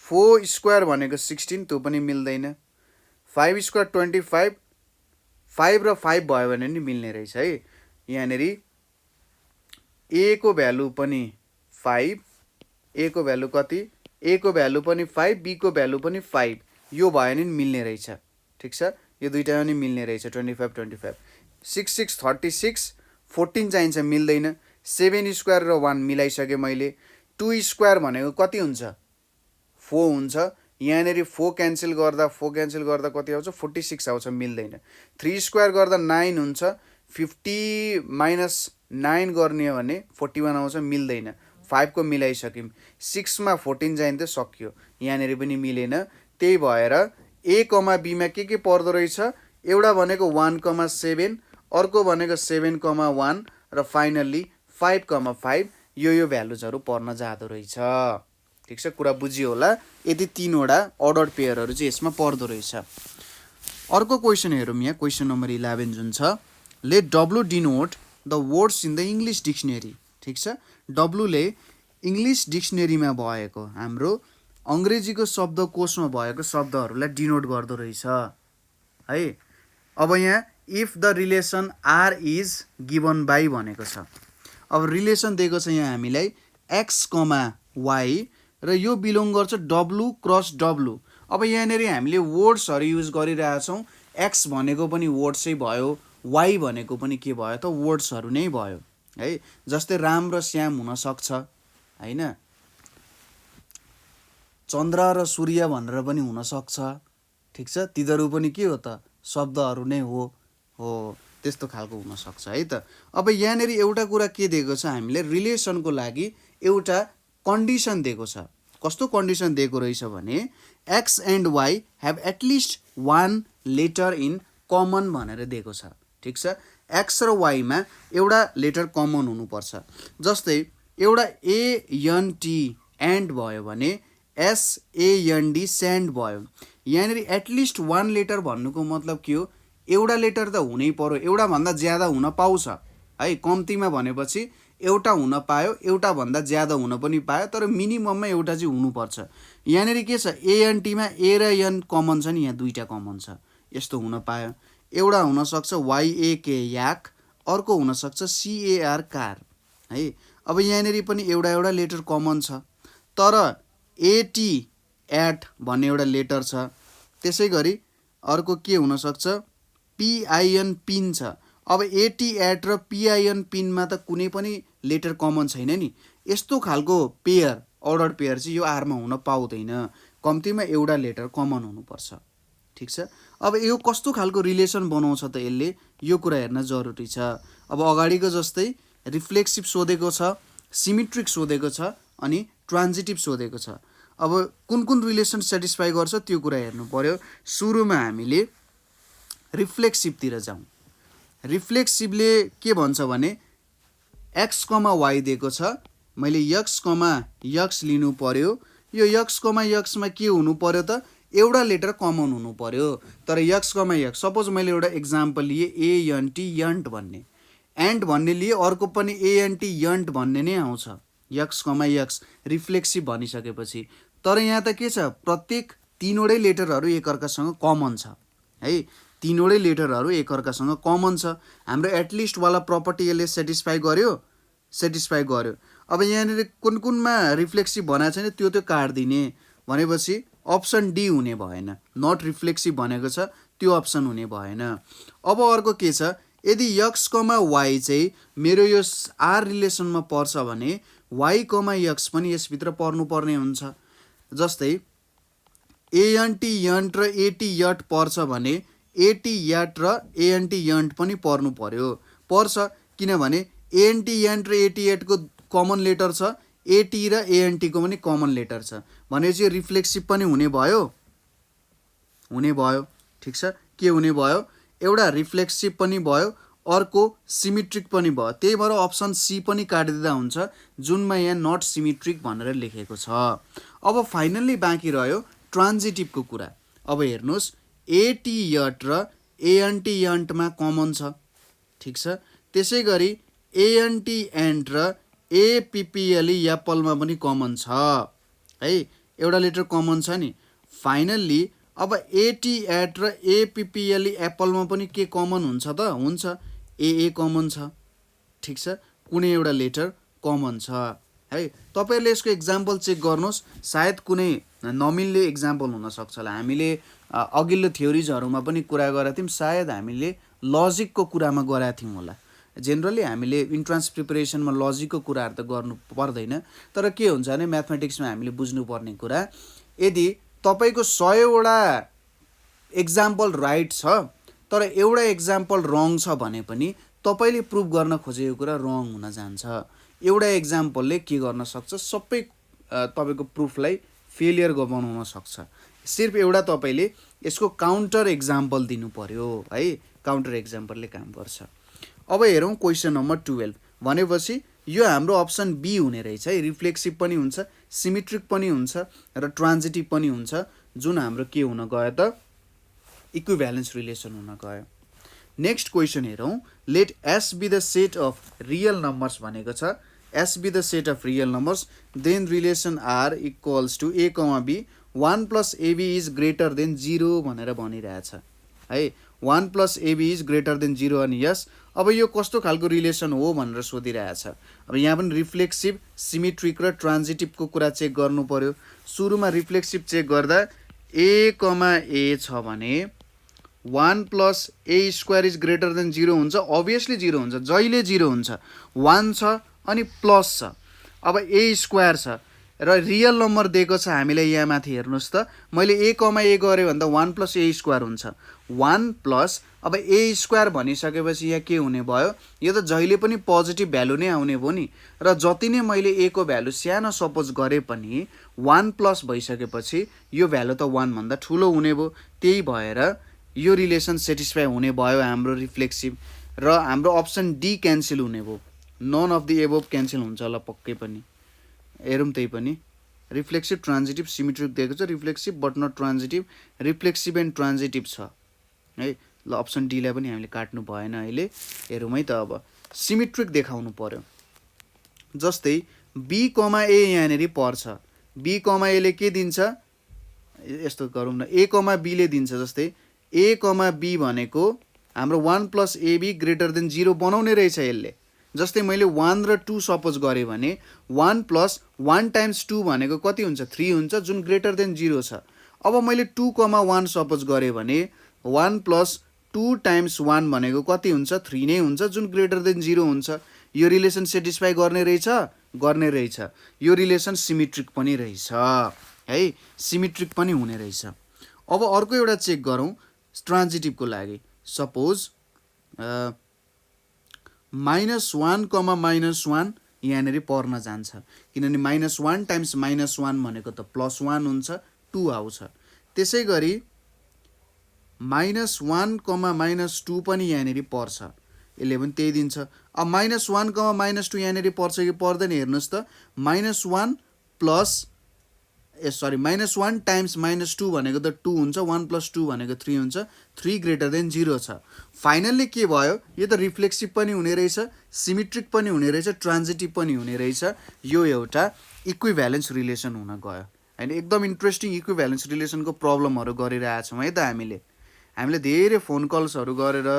4 स्क्वायर भनेको 16, त्यो पनि मिल्दैन। 5 स्क्वायर 25, 5 र 5 भयो भने नि मिल्ने रहेछ है। यहाँनिर ए को भ्यालु पनि 5, ए को भ्यालु कति, ए को भ्यालु पनि 5, बी को भ्यालु पनि 5, यो भयो भने मिल्ने रहेछ। ठिक छ, यो दुइटा पनि मिल्ने रहेछ। 25 25, 6 6 36, 14 चाहिन्छ, मिल्दैन। 7 स्क्वायर र 1 मिलाइसकेँ मैले। 2 स्क्वायर भनेको कति हुन्छ, 4 हुन्छ। यहाँनिर 4 क्यान्सल गर्दा कति आउँछ, 46 आउँछ, मिल्दैन। 3 स्क्वायर गर्दा 9 हुन्छ, 50 माइनस 9 गर्ने हो भने 41 आउँछ, मिल्दैन। 5 को मिलाइसक्यौँ, 6 मा 14 चाहिन्थ्यो, सक्यो, यहाँनिर पनि मिलेन। त्यही भएर ए कमा बीमा के पर्दो रहेछ, एउटा भनेको 1,7, अर्को भनेको 7,1 र फाइनल्ली 5,5, यो भ्यालुजहरू पर्न जाँदो रहेछ। ठिक छ, कुरा बुझियो होला। यदि तीनवटा अर्डर पेयरहरू चाहिँ यसमा पर्दो रहेछ। अर्को क्वेसन हेरौँ यहाँ, क्वेसन नम्बर 11 जुन छ, let W denote the words in the English dictionary. ठिक छ, डब्लुले इङ्ग्लिस डिक्सनरीमा भएको हाम्रो अङ्ग्रेजीको शब्दकोशमा भएको शब्दहरूलाई डिनोट गर्दो रहेछ है। अब यहाँ if the relation R is given by भनेको छ। अब रिलेसन दिएको छ यहाँ हामीलाई एक्स कमा वाई र यो बिलोङ गर्छ डब्लु क्रस डब्लु। अब यहाँनिर हामीले वर्ड्सहरू युज गरिरहेछौँ, एक्स भनेको पनि वर्ड्सै भयो, वाई भनेको पनि के भयो त वर्ड्सहरू नै भयो है। जस्तै राम र श्याम हुनसक्छ होइन, चन्द्र र सूर्य भनेर पनि हुनसक्छ। ठिक छ, तिनीहरू पनि के हो त शब्दहरू नै हो, त्यस्तो खालको हुनसक्छ है त। अब यहाँनिर एउटा कुरा के दिएको छ, हामीले रिलेसनको लागि एउटा कन्डिसन दिएको छ। कस्तो कन्डिसन दिएको रहेछ भने x and y have at least one letter in common भनेर दिएको छ। ठिक छ, एक्स र वाईमा एउटा लेटर कमन हुनुपर्छ। जस्तै एउटा एएनटी एन्ड भयो भने एसएएनडी स्यान्ड भयो। यहाँनिर एटलिस्ट वान लेटर भन्नुको मतलब के हो, एउटा लेटर त हुनै पर्यो, एउटाभन्दा ज्यादा हुन पाउँछ है। कम्तीमा भनेपछि एउटा हुन पायो, एउटाभन्दा ज्यादा हुन पनि पायो, तर मिनिमममा एउटा चाहिँ हुनुपर्छ। यहाँनिर के छ, एएनटीमा ए र एन कमन छ नि, यहाँ दुईवटा कमन छ, यस्तो हुन पायो। एउटा हुनसक्छ वाइएके याक, अर्को हुनसक्छ सिएआर कार है। अब यहाँनिर पनि एउटा एउटा लेटर कमन छ, तर एटी एट भन्ने एउटा लेटर छ। त्यसै गरी अर्को के हुनसक्छ, पिआइएन पिन छ। अब एटी एट र पिआइएन पिनमा त कुनै पनि लेटर कमन छैन नि। यस्तो खालको पेयर, अर्डर पेयर चाहिँ यो आरमा हुन पाउँदैन, कम्तीमा एउटा लेटर कमन हुनुपर्छ। ठिक छ, अब यो कस्तो खालको रिलेसन बनाउँछ त यसले, यो कुरा हेर्न जरुरी छ। अब अगाडिको जस्तै रिफ्लेक्सिभ सोधेको छ, सिमेट्रिक सोधेको छ, अनि ट्रान्जिटिभ सोधेको छ। अब कुन कुन रिलेसन सेटिस्फाई गर्छ त्यो कुरा हेर्नु पर्यो। सुरुमा हामीले रिफ्लेक्सिभतिर जाउँ। रिफ्लेक्सिभले के भन्छ भने एक्स कमा वाई दिएको छ, मैले यक्स कमा यक्स लिनु पर्यो। यो यक्स कमा यक्समा के हुनु पर्यो त, एउटा लेटर कमन हुनु पर्यो। तर यक्स कमा यक्स, सपोज मैले एउटा इक्जाम्पल लिएँ एएनटी यन्ट भन्ने, एन्ट भन्ने लिए, अर्को पनि एएनटी यन्ट भन्ने नै आउँछ, यक्स कमा यक्स रिफ्लेक्सिभ भनिसकेपछि। तर यहाँ त के छ, प्रत्येक तीनवटै लेटरहरू एकअर्कासँग कमन छ है, तीनवटै लेटरहरू एकअर्कासँग कमन छ। हाम्रो एटलिस्टवाला प्रपर्टी यसले सेटिस्फाई गर्यो। अब यहाँनिर कुन कुनमा रिफ्लेक्सिभ भनेको छैन त्यो काटिदिने भनेपछि अप्सन डी हुने भएन, नट रिफ्लेक्सिभ भनेको छ, त्यो अप्सन हुने भएन। अब अर्को के छ, यदि यक्स कमा वाई चाहिँ मेरो यो आर रिलेसनमा पर्छ भने वाई कमा यक्स पनि यसभित्र पर्नुपर्ने हुन्छ। जस्तै एएनटी यन्ट र एटी यट पर्छ भने एटी यट र एएनटी यन्ट पनि पर्नु पर्छ, किनभने एएनटी यन्ट र एटी यटको कमन लेटर छ, एटी र एएनटीको पनि कमन लेटर छ, भनेपछि रिफ्लेक्सिभ पनि हुने भयो। ठिक छ, के हुने भयो, एउटा रिफ्लेक्सिभ पनि भयो, अर्को सिमेट्रिक पनि भयो। त्यही भएर अप्सन सी पनि काटिदिँदा हुन्छ, जुनमा यहाँ नट सिमेट्रिक भनेर लेखेको छ। अब फाइनल्ली बाँकी रह्यो ट्रान्जिटिभको कुरा। अब हेर्नुहोस्, एटी यट र एएनटी यन्टमा कमन छ। ठिक छ, त्यसै गरी एएनटी एन्ट र एपिपिएलई एप्पलमा पनि कमन छ है, एउटा लेटर कमन छ नि। फाइनल्ली अब एटी एट र एपिपिएलई एप्पलमा पनि के कमन हुन्छ त, हुन्छ, ए कमन छ। ठिक छ, कुनै एउटा लेटर कमन छ है। तपाईँहरूले यसको इक्जाम्पल चेक गर्नुहोस्, सायद कुनै नमिल्ने इक्जाम्पल हुनसक्छ होला। हामीले अघिल्लो थ्योरिजहरूमा पनि कुरा गरेका थियौँ, सायद हामीले लजिकको कुरामा गरेका थियौँ होला। जेनरली हामीले इन्ट्रान्स प्रिपरेसनमा लजिकको कुराहरू त गर्नु पर्दैन, तर के हुन्छ भने म्याथमेटिक्समा हामीले बुझ्नुपर्ने कुरा, यदि तपाईँको 100वटा एक्जाम्पल राइट छ तर एउटा एक्जाम्पल रङ छ भने पनि तपाईँले प्रुभ गर्न खोजेको कुरा रङ हुन जान्छ। एउटा एक्जाम्पलले के गर्न सक्छ, सबै तपाईँको प्रुफलाई फेलियर बनाउन सक्छ। सिर्फ एउटा तपाईँले यसको काउन्टर एक्जाम्पल दिनु पर्यो है, काउन्टर एक्जाम्पलले काम गर्छ। अब हेरौँ क्वेसन नम्बर 12 भनेपछि यो हाम्रो अप्सन बी हुने रहेछ है, रिफ्लेक्सिभ पनि हुन्छ, सिमेट्रिक पनि हुन्छ र ट्रान्जिटिभ पनि हुन्छ, जुन हाम्रो के हुन गयो त, इक्विभ्यालेन्स रिलेसन हुन गयो। नेक्स्ट क्वेसन हेरौँ, let S be the set of real numbers भनेको छ। S be the set of real numbers, then relation R equals to a comma b, 1 + ab is greater than 0 भनेर भनिरहेछ है। 1 + ab is greater than 0 अनि यस। अब यो कस्तो खालको relation हो भनेर सोधिरहेछ। अब यहाँ पनि रिफ्लेक्सिभ, सिमेट्रिक र ट्रान्जिटिभको कुरा चेक गर्नु पर्यो। सुरुमा रिफ्लेक्सिभ चेक गर्दा ए कमा ए छ भने 1 + a² इज ग्रेटर देन 0 हुन्छ, अभियसली 0 हुन्छ, जहिले 0 हुन्छ। 1 छ अनि प्लस छ, अब a² छ र रियल नम्बर दिएको छ हामीलाई यहाँ माथि हेर्नुहोस् त, मैले a कमा a गरेँ भने त 1 + a² हुन्छ, 1 प्लस अब ए स्क्वायर भनिसकेपछि यहाँ के हुने भयो, यो त जहिले पनि पोजिटिभ भ्यालु नै आउने भयो नि, र जति नै मैले ए को भ्यालु सानो सपोज गरे पनि 1 प्लस भइसकेपछि यो भ्यालु त 1 भन्दा ठुलो हुने भयो। त्यही भएर यो रिलेसन सेटिस्फाई हुने भयो हाम्रो रिफ्लेक्सिभ, र हाम्रो अप्सन डी क्यान्सल हुने भयो। None of the above cancel हुन्छ होला पक्कै पनि। हेरौँ त्यही पनि, रिफ्लेक्सिभ ट्रान्जिटिभ सिमेट्रिक दिएको छ, reflexive but not transitive, reflexive and transitive छ है। ल अप्सन डीलाई पनि हामीले काट्नु भएन अहिले। हेरौँ है त, अब सिमेट्रिक देखाउनु पर्यो। जस्तै बी कमा ए यहाँनिर पर्छ, बी कमा एले के दिन्छ, यस्तो गरौँ न, ए कमा बीले दिन्छ। जस्तै ए कमा बी भनेको हाम्रो 1 प्लस एबी ग्रेटर देन 0 बनाउने रहेछ यसले। जस्तै मैले 1 र 2 सपोज गरेँ भने 1 प्लस 1 टाइम्स 2 भनेको कति हुन्छ, 3 हुन्छ, जुन ग्रेटर देन 0 छ। अब मैले 2 कमा 1 सपोज गरेँ भने 1 प्लस 2 टाइम्स 1 भनेको कति हुन्छ, 3 नै हुन्छ, जुन ग्रेटर देन 0 हुन्छ। यो रिलेसन सेटिस्फाई गर्ने रहेछ, गर्ने रहेछ। यो रिलेसन सिमेट्रिक पनि रहेछ है, सिमेट्रिक पनि हुने रहेछ। अब अर्को एउटा चेक गरौँ ट्रान्जिटिभको लागि। सपोज -1 कमा -1 यहाँनिर पर्न जान्छ, किनभने -1 टाइम्स -1 भनेको त +1 हुन्छ, 2 आउँछ। त्यसै गरी -1 कमा -2 पनि यहाँनिर पर्छ, यसले पनि त्यही दिन्छ। अब -1 कमा -2 यहाँनिर पर्छ कि पर्दैन हेर्नुहोस् त। -1 प्लस -1 टाइम्स -2 भनेको त 2 हुन्छ, 1 प्लस 2 भनेको 3 हुन्छ, 3 ग्रेटर देन 0 छ। फाइनल्ली के भयो, यो त रिफ्लेक्सिभ पनि हुने रहेछ, सिमेट्रिक पनि हुने रहेछ, ट्रान्जिटिभ पनि हुने रहेछ। यो एउटा इक्विभ्यालेन्स रिलेसन हुन गयो होइन। एकदम इन्ट्रेस्टिङ इक्विभ्यालेन्स रिलेसनको प्रब्लमहरू गरिरहेछौँ है त हामीले धेरै फोन कल्सहरू गरेर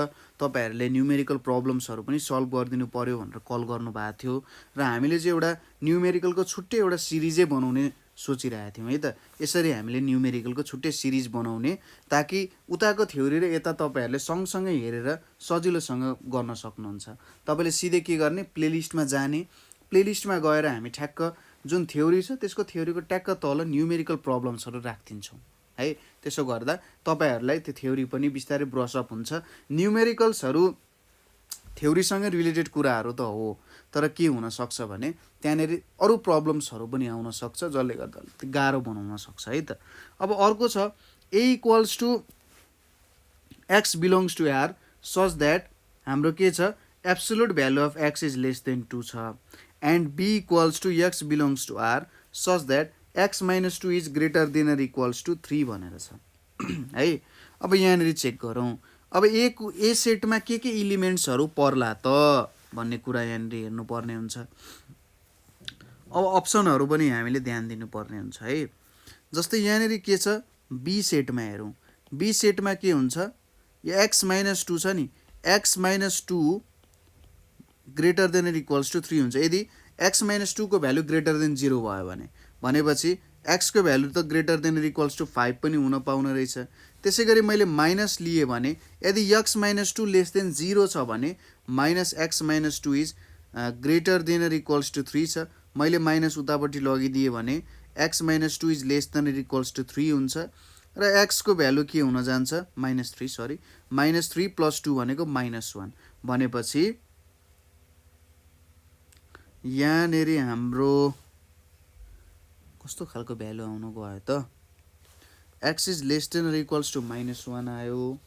तपाईँहरूले न्युमेरिकल प्रब्लम्सहरू पनि सल्भ गरिदिनु पर्यो भनेर कल गर्नुभएको थियो, र हामीले चाहिँ एउटा न्युमेरिकलको छुट्टै एउटा सिरिजै बनाउने सोचिरहेको थियौँ है त। यसरी हामीले न्युमेरिकलको छुट्टै सिरिज बनाउने, ताकि उताको थ्योरी र यता तपाईँहरूले सँगसँगै हेरेर सजिलोसँग गर्न सक्नुहुन्छ। तपाईँले सिधै के गर्ने, प्लेलिस्टमा जाने, प्लेलिस्टमा गएर हामी ठ्याक्क जुन थ्योरी छ त्यसको थ्योरीको ट्याक्क तल न्युमेरिकल प्रब्लम्सहरू राखिदिन्छौँ है। त्यसो गर्दा तपाईँहरूलाई त्यो थ्योरी पनि बिस्तारै ब्रसअप हुन्छ। न्युमेरिकल्सहरू थ्योरीसँगै रिलेटेड कुराहरू त हो, तर के हुनसक्छ भने त्यहाँनिर अरू प्रब्लम्सहरू पनि आउन सक्छ, जसले गर्दा गाह्रो बनाउन सक्छ है त। अब अर्को छ A equals to X belongs to R such that हाम्रो के छ, absolute value of X is less than 2 छ, and B equals to X belongs to R such that X minus 2 is greater than or equals to 3 भनेर छ है। अब यहाँनिर check गरौँ, अब ए सेटमा के इलिमेन्ट्सहरू पर्ला त भन्ने कुरा यहाँनिर हेर्नुपर्ने हुन्छ। अब अप्सनहरू पनि हामीले ध्यान दिनुपर्ने हुन्छ है। जस्तै यहाँनिर के छ, बी सेटमा हेरौँ, बी सेटमा के हुन्छ, यो एक्स माइनस 2 छ नि, x minus 2 greater than or equals to 3 हुन्छ। यदि एक्स माइनस 2 को भ्यालु ग्रेटर देन 0 भयो भनेपछि एक्सको भ्यालु त greater than or equals to 5 पनि हुन पाउने रहेछ। त्यसै गरी मैले माइनस लिएँ भने यदि एक्स माइनस 2 लेस देन 0 छ भने minus x minus 2 is greater than or equals to 3 छ। मैले माइनस उतापट्टि लगिदिएँ भने x minus 2 is less than or equals to 3 हुन्छ, र एक्सको भ्यालु के हुन जान्छ, -3 प्लस 2 भनेको -1 भनेपछि यहाँनिर हाम्रो कस्तो खालको भ्यालु आउनु गयो त, x is less than or equals to -1 आयो,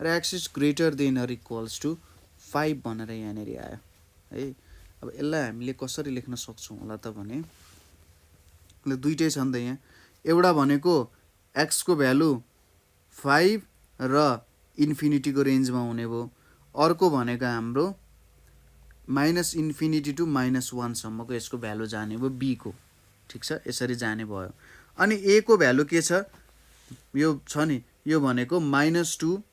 र x is greater than or equals to 5 भनेर यहाँनिर आयो है। अब यसलाई हामीले कसरी लेख्न सक्छौँ होला त भने, दुइटै छ नि त यहाँ, एउटा भनेको एक्सको भ्यालु 5 र इन्फिनिटीको रेन्जमा हुने भयो, अर्को भनेको हाम्रो -∞ टु -1 सम्मको यसको भ्यालु जाने भयो बी को, ठिक छ, यसरी जाने भयो। अनि ए को भ्यालु के छ, यो छ नि, यो भनेको -2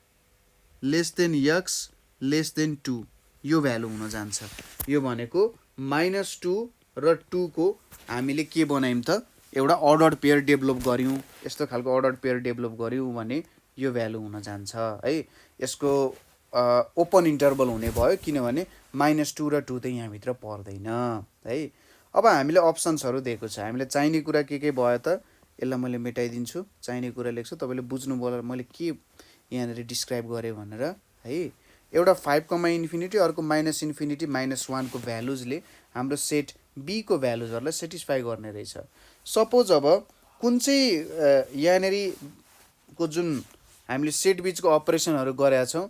less than x lace than 2 यो भ्यालु हुन जान्छ। यो भनेको -2 र 2 को हामीले के बनायौँ त, एउटा अर्डर्ड पेयर डेभलप गऱ्यौँ, यस्तो खालको अर्डर्ड पेयर डेभलप गऱ्यौँ भने यो भ्यालु हुन जान्छ है। यसको ओपन इन्टरभल हुने भयो, किनभने -2 र 2 त यहाँभित्र पर्दैन है। अब हामीले अप्सन्सहरू दिएको छ, हामीले चाहिने कुरा के भयो त, यसलाई मैले मेटाइदिन्छु, चाहिने कुरा लेख्छु, तपाईँले बुझ्नुभयो मैले के यहाँनिर डिस्क्राइब गऱ्यो भनेर है। एउटा 5, अर्को -इन्फिनिटी -1 को भ्यालुजले हाम्रो सेट बी को भ्यालुजहरूलाई सेटिस्फाई गर्ने रहेछ। सपोज अब कुन चाहिँ यहाँनिर को जुन हामीले सेट बिचको अपरेसनहरू गरेका छौँ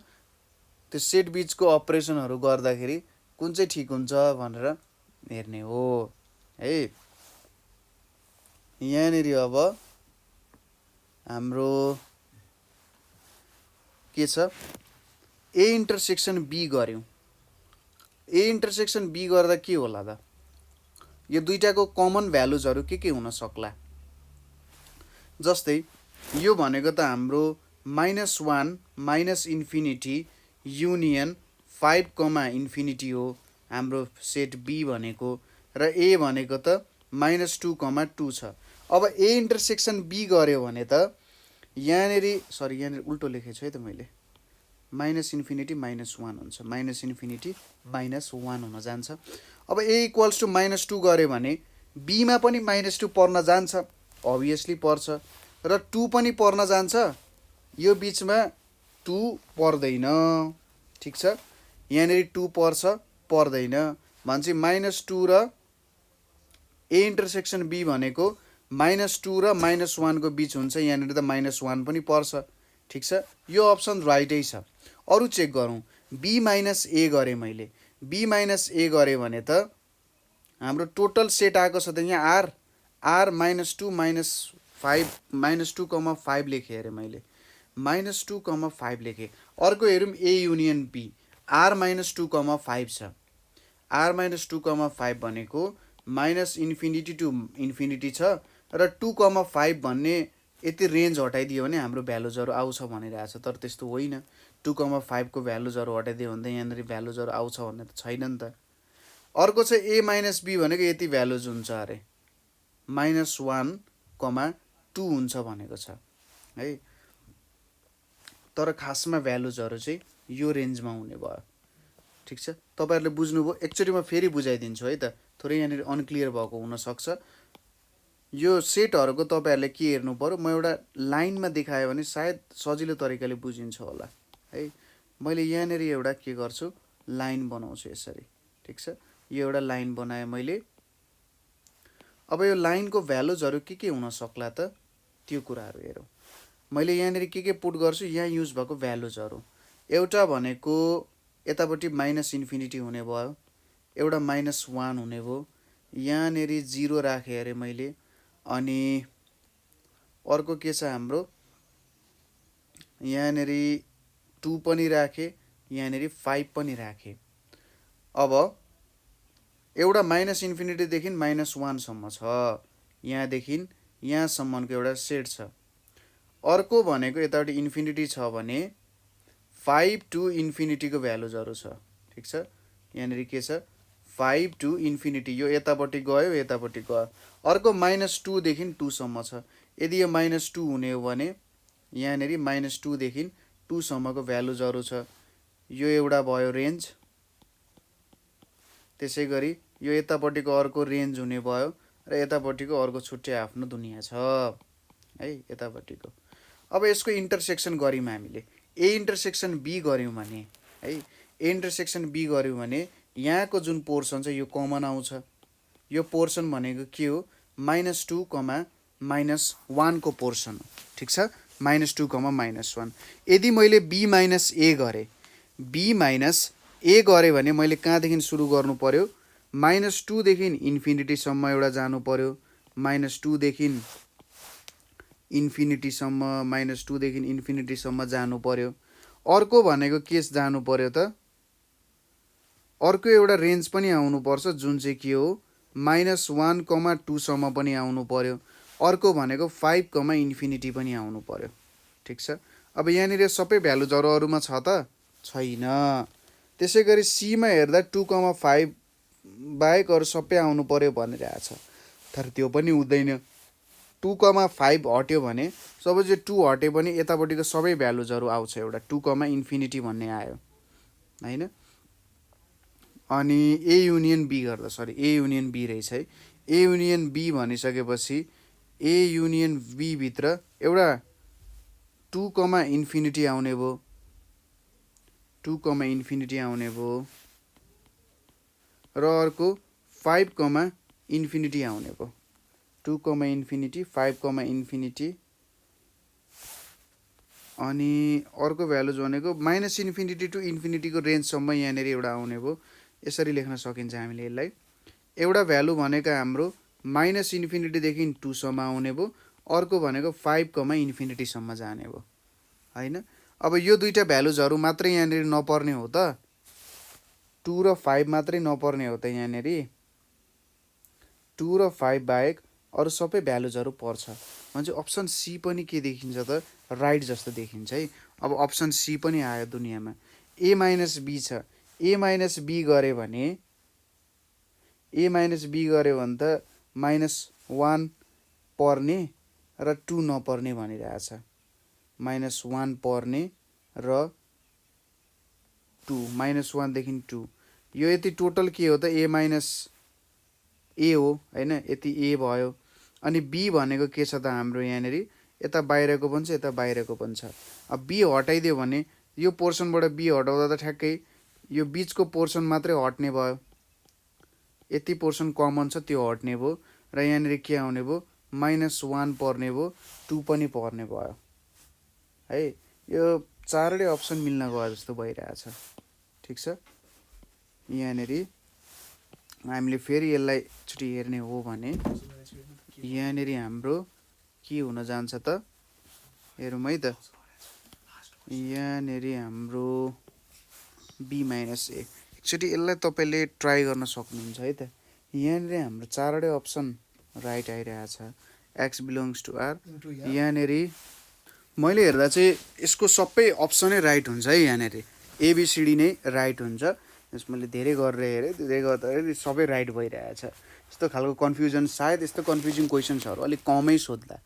त्यो सेट बिचको अपरेसनहरू गर्दाखेरि कुन चाहिँ ठिक हुन्छ भनेर हेर्ने हो है। यहाँनिर अब हाम्रो के छ, ए इन्टरसेक्सन बी गऱ्यौँ। ए इन्टरसेक्सन बी गर्दा के होला त, यो दुईटाको कमन भ्यालुजहरू के हुन सक्ला। जस्तै यो भनेको त हाम्रो -1 -इन्फिनिटी युनियन 5, हो हाम्रो सेट बी भनेको, र ए भनेको त -2, 2 छ। अब ए इन्टरसेक्सन बी गऱ्यो भने त यहाँनिर यहाँनिर उल्टो लेखेको छु है त मैले, -इन्फिनिटी -1 हुन्छ, -इन्फिनिटी -1 हुन जान्छ। अब ए इक्वल्स टु -2 गऱ्यो भने बीमा पनि -2 पर्न जान्छ, अभियसली पर्छ, र 2 पनि पर्न जान्छ। यो बिचमा 2 पर्दैन, ठिक छ। यहाँनिर 2 पर्छ पर्दैन भनेपछि -2 र ए इन्टरसेक्सन बी भनेको -2 र -1 को बिच हुन्छ। यहाँनिर त -1 पनि पर्छ, ठिक छ। यो अप्सन राइटै छ। अरू चेक गरौँ, बी -ए गरेँ मैले, बी -ए गरेँ भने त हाम्रो टोटल सेट आएको छ त यहाँ आर -2 -5 -2, लेखेँ अरे मैले, -2, 5 लेखेँ। अर्को हेरौँ ए युनियन बी, आर -2, 5 छ। आर -2, 5 भनेको -इन्फिनिटी टु इन्फिनिटी छ, र 2, 5 भन्ने यति रेन्ज हटाइदियो भने हाम्रो भ्यालुजहरू आउँछ भनिरहेको छ, तर त्यस्तो होइन। 2, 5 को भ्यालुजहरू हटाइदियो भने त यहाँनिर भ्यालुजहरू आउँछ भन्ने त छैन नि त। अर्को चाहिँ ए -बी भनेको यति भ्यालुज हुन्छ अरे, -1, 2 हुन्छ भनेको छ है। तर खासमा भ्यालुजहरू चाहिँ यो रेन्जमा हुने भयो, ठिक छ। तपाईँहरूले बुझ्नुभयो। एकचोटि म फेरि बुझाइदिन्छु है त, थोरै यहाँनिर अनक्लियर भएको हुनसक्छ। यो सेटहरूको तपाईँहरूले के हेर्नु पऱ्यो, म एउटा लाइनमा देखाएँ भने सायद सजिलो तरिकाले बुझिन्छ होला है। मैले यहाँनिर एउटा के गर्छु, लाइन बनाउँछु यसरी, ठिक छ। यो एउटा लाइन बनाएँ मैले। अब यो लाइनको भ्यालुजहरू के हुन सक्ला त, त्यो कुराहरू हेरौँ। मैले यहाँनिर के पुट गर्छु, यहाँ युज भएको भ्यालुजहरू, एउटा भनेको यतापट्टि -इन्फिनिटी हुने भयो, एउटा -1 हुने भयो, यहाँनिर 0 राखेँ अरे मैले, अनि अर्को के छ हाम्रो, यहाँनिर 2 पनि राखेँ, यहाँनिर 5 पनि राखेँ। अब एउटा -इन्फिनिटीदेखि -1 सम्म छ, यहाँदेखि यहाँसम्मको एउटा सेट छ। अर्को भनेको यतापट्टि इन्फिनिटी छ भने 5 टु इन्फिनिटीको भ्यालुजहरू छ, ठिक छ। यहाँनिर के छ, 5 टु इन्फिनिटी, यो यतापट्टि गयो यतापट्टि गयो। अर्को -2 देखि 2 सम्म छ। यदि यो -2 हुने हो भने यहाँनिर -2 देखि 2 सम्मको भ्यालुजहरू छ। यो एउटा भयो रेन्ज। त्यसै गरी यो यतापट्टिको अर्को रेन्ज हुने भयो, र यतापट्टिको अर्को छुट्टै आफ्नो दुनियाँ छ है यतापट्टिको। अब यसको इन्टरसेक्सन गऱ्यौँ हामीले, ए इन्टरसेक्सन बी गऱ्यौँ भने है, ए इन्टरसेक्सन बी गऱ्यौँ भने यहाँको जुन पोर्सन छ यो कमन आउँछ। यो पोर्सन भनेको के हो, -2, -1 को पोर्सन हो, ठिक छ। -2, -1। यदि मैले बी -ए गरेँ, बी -ए गरेँ भने मैले कहाँदेखि सुरु गर्नु पर्यो, -2 देखि इन्फिनिटीसम्म एउटा जानु पर्यो, -2 देखि इन्फिनिटीसम्म, -2 देखि इन्फिनिटीसम्म जानु पर्यो। अर्को भनेको के जानु पर्यो त, अर्को एउटा रेन्ज पनि आउनुपर्छ जुन चाहिँ के हो, -1, 2 सम्म पनि आउनु पर्यो। अर्को भनेको 5, इन्फिनिटी पनि आउनु पर्यो, ठिक छ। अब यहाँनिर सबै भ्यालुजहरू अरूमा छ त छैन। त्यसै गरी सीमा हेर्दा 2, 5 बाहेक अरू सबै आउनु पर्यो भनिरहेको छ, तर त्यो पनि हुँदैन। 2, 5 हट्यो भने, सपोज यो 2 हट्यो भने यतापट्टिको सबै भ्यालुजहरू आउँछ, एउटा 2, इन्फिनिटी भन्ने आयो होइन। अनि ए युनियन बी गर्दा, ए युनियन बी रहेछ है। ए युनियन बी भनिसकेपछि ए युनियन बी भित्र एउटा 2 कमा इन्फिनिटी आउने भयो 2 कमा इन्फिनिटी आउने भयो र अर्को 5 कमा इन्फिनिटी आउने भयो 2 कमा इन्फिनिटी 5 कमा इन्फिनिटी अनि अर्को भ्यालुज भनेको माइनस इन्फिनिटी टु इन्फिनिटीको रेन्जसम्म यहाँनिर एउटा आउने भयो यसरी लेख्न सकिन्छ हामीले यसलाई एउटा भ्यालु भनेको हाम्रो माइनस इन्फिनिटीदेखि 2 सम्म आउने भयो अर्को भनेको 5 कमा इन्फिनिटीसम्म जाने भयो हैन अब यो दुईटा भ्यालुजहरू मात्रै यहाँनिर नपर्ने हो त 2 र 5 मात्रै नपर्ने हो त यहाँनिर 2 र 5 बाहेक अरू सबै भ्यालुजहरू पर्छ भने अप्सन सी पनि के देखिन्छ त राइट जस्तो देखिन्छ है अब अप्सन सी पनि आयो दुनियाँमा ए माइनस बी छ ए माइनस बी गरे भने त -1 पर्ने र 2 नपर्ने भनिरहेछ -1 पर्ने र 2 -1 देखि 2 यो यति टोटल के हो त ए माइनस ए हो हैन यति ए भयो अनि बी भनेको के छ त हाम्रो यहाँनिर यता बाहिरको पनि छ यता बाहिरको पनि छ अब बी हटाइदियो भने यो पोर्सनबाट बी हटाउँदा त ठ्याक्कै यो बीचको पोर्सन मात्रै हट्ने भयो यति पोर्सन कमन छ त्यो हट्ने भयो र यहाँनिर के आउने भयो -1 पर्ने भयो 2 पनि पर्ने भयो है यो चारवटै अप्सन मिल्न गयो जस्तो भइरहेछ ठिक छ यहाँनिर हामीले फेरि यसलाई एकचोटि हेर्ने हो भने यहाँनिर हाम्रो के हुन जान्छ त हेरौँ है त यहाँनिर हाम्रो बी माइनस ए एकचोटि यसलाई तपाईँले ट्राई गर्न सक्नुहुन्छ है त यहाँनिर हाम्रो चारवटै अप्सन राइट आइरहेछ एक्स बिलोङ्स टु आर यहाँनिर मैले हेर्दा चाहिँ यसको सबै अप्सनै राइट हुन्छ है यहाँनिर एबिसिडी नै राइट हुन्छ यस मैले धेरै गरेर हेरेँ धेरै गर्दाखेरि सबै राइट भइरहेछ यस्तो खालको कन्फ्युजन सायद यस्तो कन्फ्युजिङ क्वेसन्सहरू अलिक कमै सोध्ला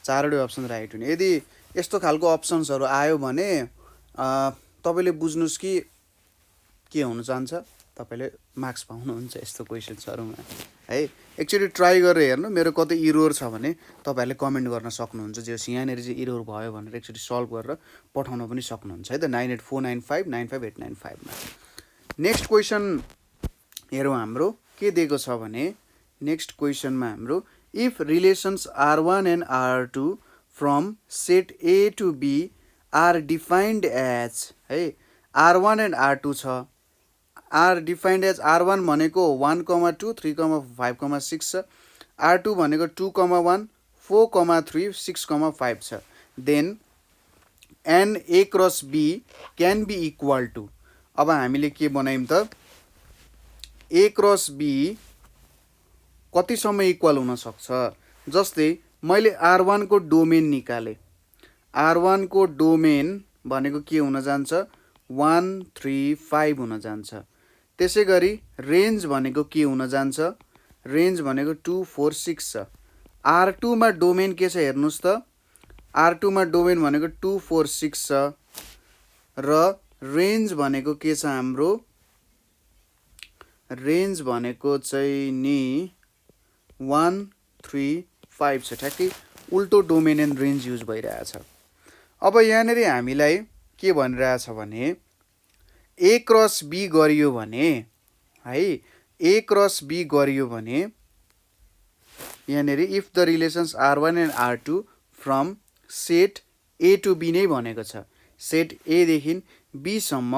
चारवटै अप्सन राइट हुने यदि यस्तो खालको अप्सन्सहरू आयो भने तपाईँले बुझ्नुहोस् कि के हुन जान्छ तपाईँले मार्क्स पाउनुहुन्छ यस्तो क्वेसन्सहरूमा है एकचोटि ट्राई गरेर हेर्नु मेरो कतै इरोर छ भने तपाईँहरूले कमेन्ट गर्न सक्नुहुन्छ जे यहाँनिर चाहिँ इरोर भयो भनेर एकचोटि सल्भ गरेर पठाउन पनि सक्नुहुन्छ है त 9849595895 मा नेक्स्ट क्वेसन हेरौँ हाम्रो के दिएको छ भने नेक्स्ट क्वेसनमा हाम्रो if relations R1 and R2 from set A to B are defined as है R1 एन्ड R2 छ आर डिफाइन्ड एज R1 भनेको 1,2 3,5,6 छ R2 भनेको 2,1 4,3 6,5 छ then n A cross B can be equal to अब हामीले के बनायौँ त A क्रस B कतिसम्म इक्वल हुन सक्छ जस्तै मैले R1 को डोमेन निकाले R1 को डोमेन भनेको के हुन जान्छ 1 3 5 हुन जान्छ त्यसै गरी रेन्ज भनेको के हुन जान्छ रेन्ज भनेको 2 4 6 छ R2 मा डोमेन के छ हेर्नुस् त R2 मा डोमेन भनेको 2 4 6 छ र रेन्ज भनेको के छ हाम्रो रेन्ज भनेको चाहिँ नि 1 3 5 छ ठ्याक्कै उल्टो डोमेन एन्ड रेन्ज युज भइरहेछ अब यहाँनिर हामीलाई के भनिरहेछ भने A क्रस B गरियो भने है A क्रस B गरियो भने यहाँनिर if the relations R1 and R2 from set A to B नै भनेको छ सेट A देखि B सम्म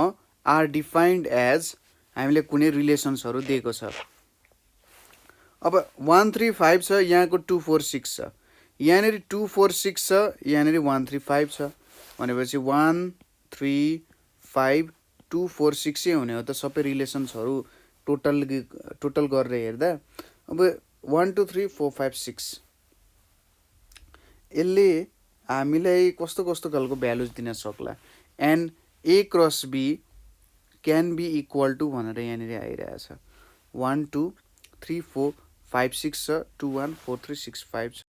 आर डिफाइन्ड एज हामीले कुनै रिलेसन्सहरू दिएको छ अब 1 3 5 छ यहाँको 2 4 6 छ यहाँनिर 2 4 6 छ यहाँनिर 1 3 5 छ भनेपछि 1 3 5 2 4 6 हुने हो त सबै रिलेसन्सहरू टोटल गरेर हेर्दा अब 1 2 3 4 5 6 यसले हामीलाई कस्तो कस्तो खालको भ्यालुज दिन सक्ला and A cross B can be equal to भनेर यहाँनिर आइरहेछ 1 2 3 4 5 6 छ 2 1 4 3 6 5 छ